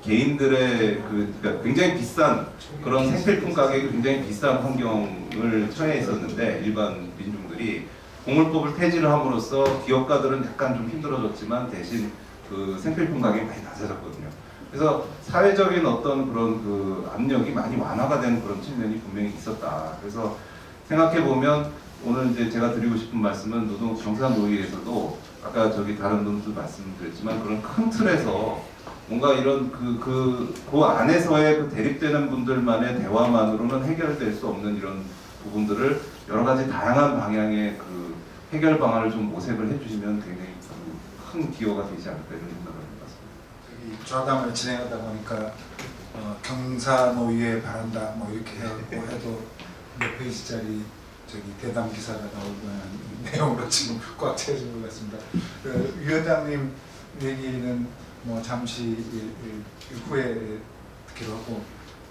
개인들의 그러니까 굉장히 비싼 그런 생필품 가격이 굉장히 비싼 환경을 처해 있었는데, 일반 민중들이 공물법을 폐지를 함으로써 기업가들은 약간 좀 힘들어졌지만 대신 생필품 가격이 많이 낮아졌거든요. 그래서 사회적인 어떤 그런 압력이 많이 완화가 된 그런 측면이 분명히 있었다. 그래서 생각해 보면 오늘 이제 제가 드리고 싶은 말씀은, 경상노위에서도 아까 다른 분들 말씀드렸지만 그런 큰 틀에서 뭔가 이런 그 안에서의 대립되는 분들만의 대화만으로는 해결될 수 없는 이런 부분들을 여러 가지 다양한 방향의 해결 방안을 좀 모색을 해주시면 굉장히 큰 기여가 되지 않을까 이런 생각을 해봤습니다. 좌담을 진행하다 보니까 경사노위에 바란다 뭐 이렇게 해도 몇 페이지짜리 대담 기사가 나올 만한 내용으로 지금 꽉 채워진 것 같습니다. 위원장님 얘기는 뭐 잠시 후에 듣기로 하고,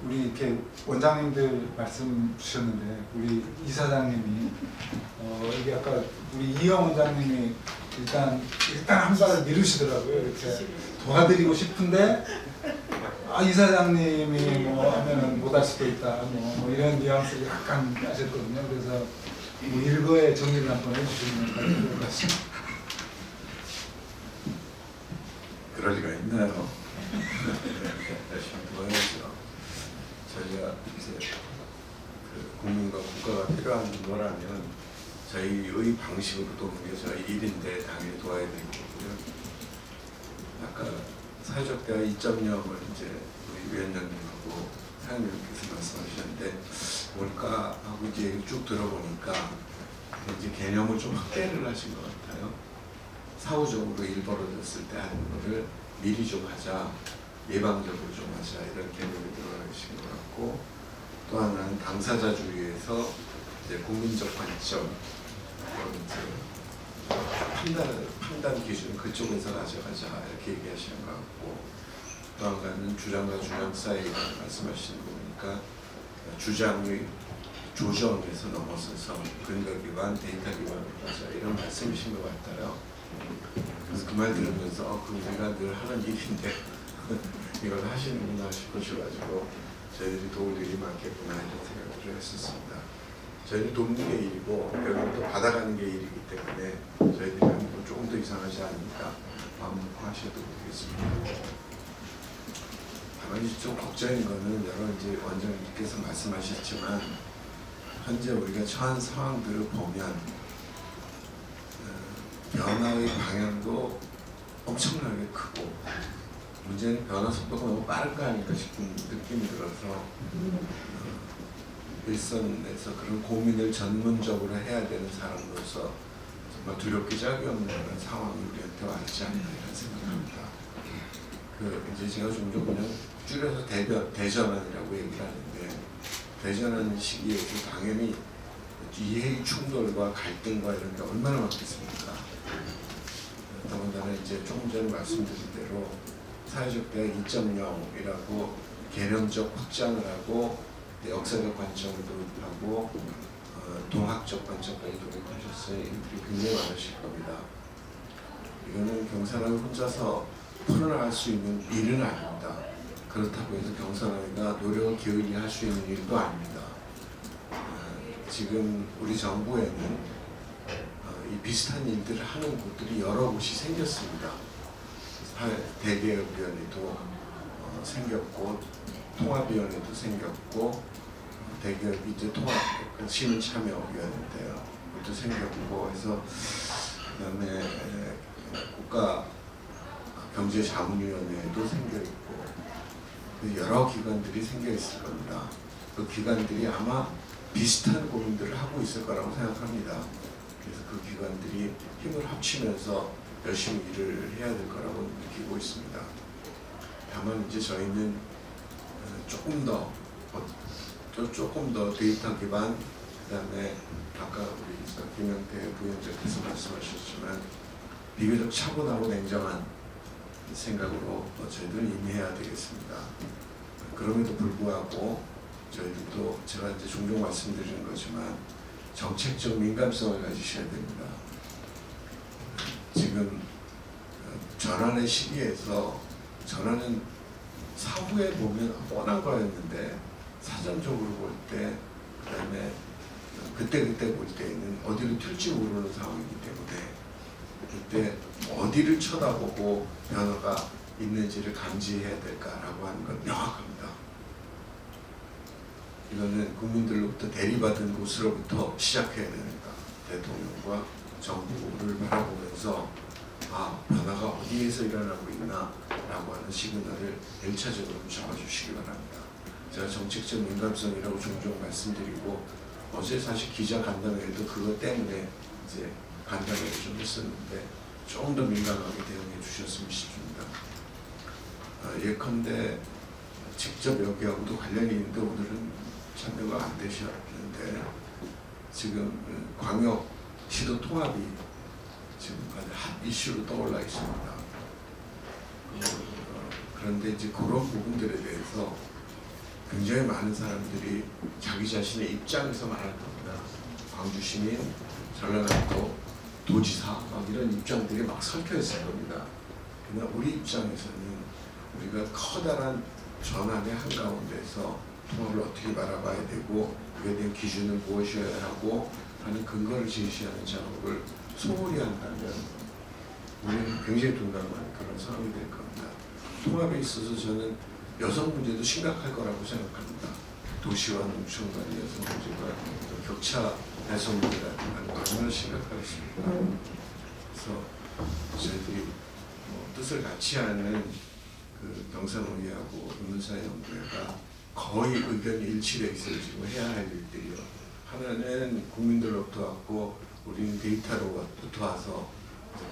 우리 이렇게 원장님들 말씀 주셨는데, 우리 이사장님이 이게 아까 우리 이영 원장님이 일단 한 발을 미루시더라고요. 이렇게 도와드리고 싶은데 이사장님이 뭐 하면은 못할 수도 있다 뭐 이런 뉘앙스를 약간 하셨거든요. 그래서 뭐 일거에 정리를 한번 해주시면 좋을 것 같습니다. 그럴 리가 있나요? 열심히 도와야죠. 저희가 이제 그 국민과 국가가 필요한 거라면 저희의 방식으로 도는 게 저희 일인데 당연히 도와야 되는 거고요. 아까 사회적 대화 2.0을 이제 우리 위원장님하고 사장님께서 말씀하셨는데 뭘까하고 이제 얘기 쭉 들어보니까 이제 개념을 좀 확대를 하신 것 같아요. 사후적으로 일 벌어졌을 때 하는 거를 미리 좀 하자, 예방적으로 좀 하자 이런 개념이 들어가 계신 것 같고, 또 하나는 당사자주의에서 이제 국민적 관점, 판단 기준 그쪽에서 가져가자 이렇게 얘기하시는 것 같고, 또 한 가지는 주장과 주장 사이 말씀하시는 거 보니까 주장의 조정에서 넘어서서 근거 기반, 데이터 기반으로 가자 이런 말씀이신 것 같아요. 그래서 그 말 들으면서 그 우리가 늘 하는 일인데 이걸 하시는구나 싶으셔가지고 저희들이 도울 일이 많겠구나 이런 생각을 했었습니다. 저희는 돕는 게 일이고 여기는 또 받아가는 게 일이기 때문에 저희들이 하는 건 조금 더 이상하지 않으니까 마음 놓고 하셔도 되겠습니다. 다만 좀 걱정인 거는 여러 이제 원장님께서 말씀하셨지만 현재 우리가 처한 상황들을 보면 변화의 방향도 엄청나게 크고 문제는 변화 속도가 너무 빠른 거 아닌가 싶은 느낌이 들어서 일선에서 그런 고민을 전문적으로 해야 되는 사람으로서 정말 두렵기 짝이 없는 그런 상황이 우리한테 와 있지 않나 이런 생각합니다. 이제 제가 종종 그냥 줄여서 대전환이라고 얘기를 하는데, 대전환 시기에도 당연히 이해의 충돌과 갈등과 이런 게 얼마나 많겠습니까? 더군다나 이제 조금 전에 말씀드린 대로 사회적 대화 2.0이라고 개념적 확장을 하고 역사적 관점을 도입하고 동학적 관점까지 도입하셨으니 이들이 굉장히 많으실 겁니다. 이거는 경산학을 혼자서 풀어나갈 수 있는 일은 아닙니다. 그렇다고 해서 경산학가 노력을 기울이게 할 수 있는 일도 아닙니다. 지금 우리 정부에는 이 비슷한 일들을 하는 곳들이 여러 곳이 생겼습니다. 대개혁위원회도 생겼고 통합위원회도 생겼고 대개혁이 이제 시민참여위원회인데요. 그것도 생겼고 해서 그다음에 국가 경제자문위원회도 생겨있고 여러 기관들이 생겨있을 겁니다. 그 기관들이 아마 비슷한 고민들을 하고 있을 거라고 생각합니다. 그래서 그 기관들이 힘을 합치면서 열심히 일을 해야 될 거라고 느끼고 있습니다. 다만 이제 저희는 조금 더 데이터 기반, 그다음에 아까 우리 김영태 부위원장께서 말씀하셨지만 비교적 차분하고 냉정한 생각으로 저희들은 임해야 되겠습니다. 그럼에도 불구하고 저희들도 제가 이제 종종 말씀드리는 거지만 정책적 민감성을 가지셔야 됩니다. 지금 전환의 시기에서 전환은 사후에 보면 뻔한 거였는데 사전적으로 볼 때, 그다음에 그때 볼 때는 어디로 튈지 모르는 상황이기 때문에 그때 어디를 쳐다보고 변화가 있는지를 감지해야 될까라고 하는 건 명확합니다. 이거는 국민들로부터 대리받은 곳으로부터 시작해야 됩니다. 대통령과 정부를 바라보면서 변화가 어디에서 일어나고 있나 라고 하는 시그널을 1차적으로 잡아주시기 바랍니다. 제가 정책적 민감성이라고 종종 말씀드리고 어제 사실 기자 간담회에도 그것 때문에 이제 간담회를 좀 했었는데 조금 더 민감하게 대응해 주셨으면 싶습니다. 예컨대 직접 여기하고도 관련이 있는데 오늘은 참여가 안 되셨는데 지금 광역 시도 통합이 지금 아주 핫 이슈로 떠올라 있습니다. 그런데 이제 그런 부분들에 대해서 굉장히 많은 사람들이 자기 자신의 입장에서 말할 겁니다. 광주 시민, 전라남도 도지사 막 이런 입장들이 막 섞여 있을 겁니다. 그러나 우리 입장에서는 우리가 커다란 전환의 한가운데서 통합을 어떻게 바라봐야 되고 그에 대한 기준은 무엇이어야 하고 하는 근거를 제시하는 작업을 소홀히 한다면 우리는 굉장히 둔감한 그런 상황이 될 겁니다. 통합에 있어서 저는 여성 문제도 심각할 거라고 생각합니다. 도시와 농촌 간의 여성 문제가 또 격차 배송 문제가 얼마나 심각하겠습니까? 그래서 저희들이 뜻을 같이 하는 그 경산노위하고 의문사연구회가 거의 의견이 일치돼 있어요. 지금 해야 할 일들이요. 하나는 국민들로부터 왔고 우리는 데이터로부터 와서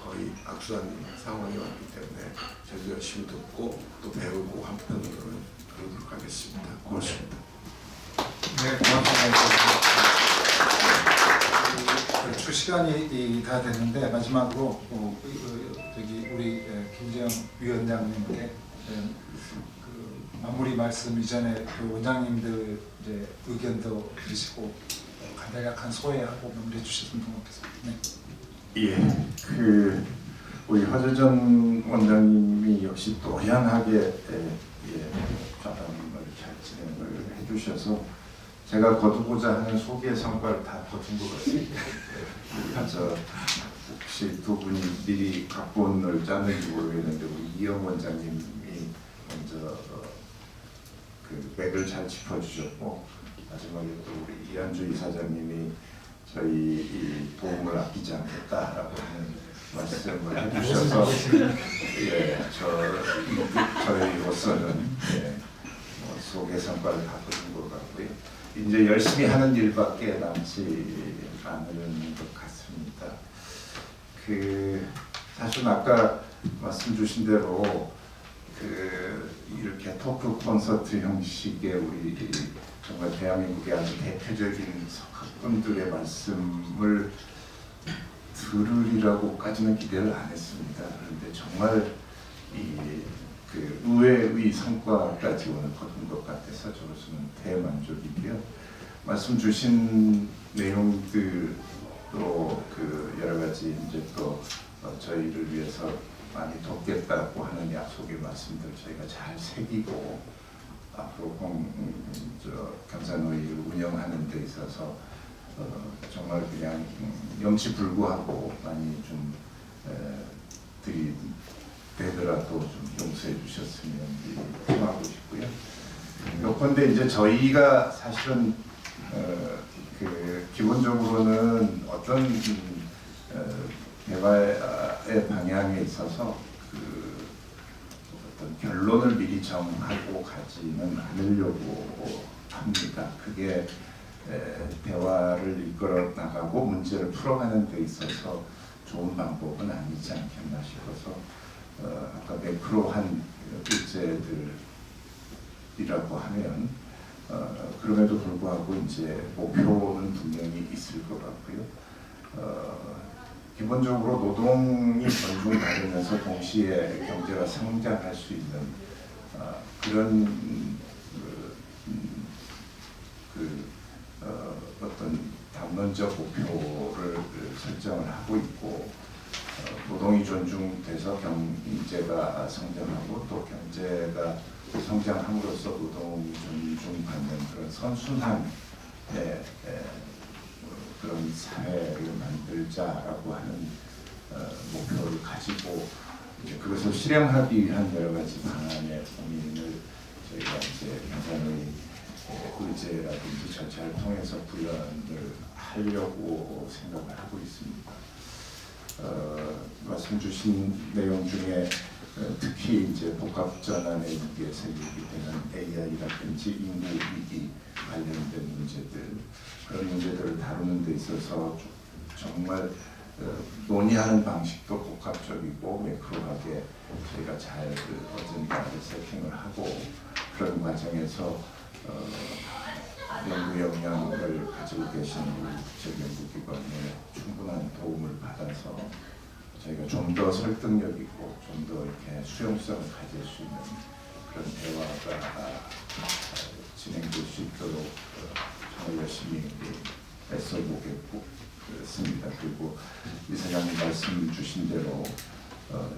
거의 악수한 상황이 왔기 때문에 저희도 열심히 듣고 또 배우고 한편으로는 그러도록 하겠습니다. 고맙습니다. 네, 고맙습니다. 그 시간이 다 됐는데 마지막으로 저기 우리 김재영 위원장님께 그 마무리 말씀 이전에 그 원장님들 이제 의견도 드시고 간략한 소회하고 마무리해 주셨으면 좋겠습니다. 네. 예, 그 우리 허재전 원장님이 역시 또연하게 좌담을 잘 진행을 해주셔서 제가 거두고자 하는 소기의 성과를 다 거둔 것 같습니다. 저 혹시 두 분이 미리 각본을 짰는지 모르겠는데 우리 이영 원장님이 먼저 그 맥을 잘 짚어주셨고 마지막에 또 우리 이한주 이사장님이 저희 이 도움을 아끼지 않겠다라고 하는 말씀을 해주셔서 저희로서는 소개 성과를 다 거둔 것 같고요. 이제 열심히 하는 일밖에 남지 않은 것 같습니다. 그 사실 아까 말씀 주신 대로 그 이렇게 토크 콘서트 형식의 우리 정말 대한민국의 아주 대표적인 석학분들의 말씀을 들으리라고까지는 기대를 안 했습니다. 그런데 정말 그 의외의 성과까지 오늘 거둔 것 같아서 저로서는 대만족이고요. 말씀 주신 내용들도 그 여러 가지 이제 또 저희를 위해서 많이 돕겠다고 하는 약속의 말씀들 저희가 잘 새기고 앞으로 경산노위를 운영하는 데 있어서 정말 그냥 염치불구하고 많이 좀 되더라도 좀 용서해 주셨으면 희망하고 싶고요. 요컨대 이제 저희가 사실은 그 기본적으로는 어떤 대화의 방향에 있어서 그 어떤 결론을 미리 정하고 가지는 않으려고 합니다. 그게 대화를 이끌어 나가고 문제를 풀어가는 데 있어서 좋은 방법은 아니지 않겠나 싶어서 아까 매크로한 일제들이라고 하면 그럼에도 불구하고 이제 목표는 분명히 있을 것 같고요. 기본적으로 노동이 존중받으면서 동시에 경제가 성장할 수 있는 그런 어떤 담론적 목표를 설정을 하고 있고 노동이 존중돼서 경제가 성장하고 또 경제가 성장함으로써 노동이 존중받는 그런 선순환의 그런 사회를 만들자라고 하는 목표를 가지고 이제 그것을 실행하기 위한 여러 가지 방안의 고민을 저희가 이제 경산의 의제라든지 절차를 통해서 구현을 하려고 생각을 하고 있습니다. 말씀 주신 내용 중에 특히 이제 복합전환의 위기에서 얘기되는 AI라든지 인구 위기 관련된 문제들 그런 문제들을 다루는 데 있어서 정말 논의하는 방식도 복합적이고 매크로하게 저희가 잘 어젠다를 세팅을 하고 그런 과정에서 연구 역량을 가지고 계신 우리 국제연구기관의 충분한 도움을 받아서 저희가 좀 더 설득력 있고 좀 더 이렇게 수용성을 가질 수 있는 그런 대화가 진행될 수 있도록 정말 열심히 애써보겠습니다. 그리고 이사장님 말씀 주신 대로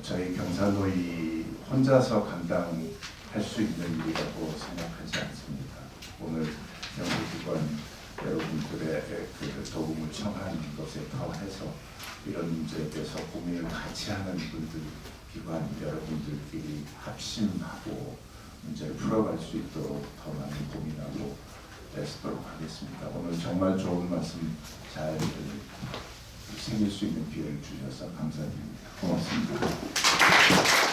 저희 경산노위 혼자서 감당할 수 있는 일이라고 생각하지 않습니다. 오늘 연구기관 여러분들의 그 도움을 청하는 것에 더해서 이런 문제에 대해서 고민을 같이 하는 분들, 기관 여러분들끼리 합심하고 문제를 풀어갈 수 있도록 더 많이 고민하고 애쓰도록 하겠습니다. 오늘 정말 좋은 말씀 잘 생길 수 있는 기회를 주셔서 감사드립니다. 고맙습니다.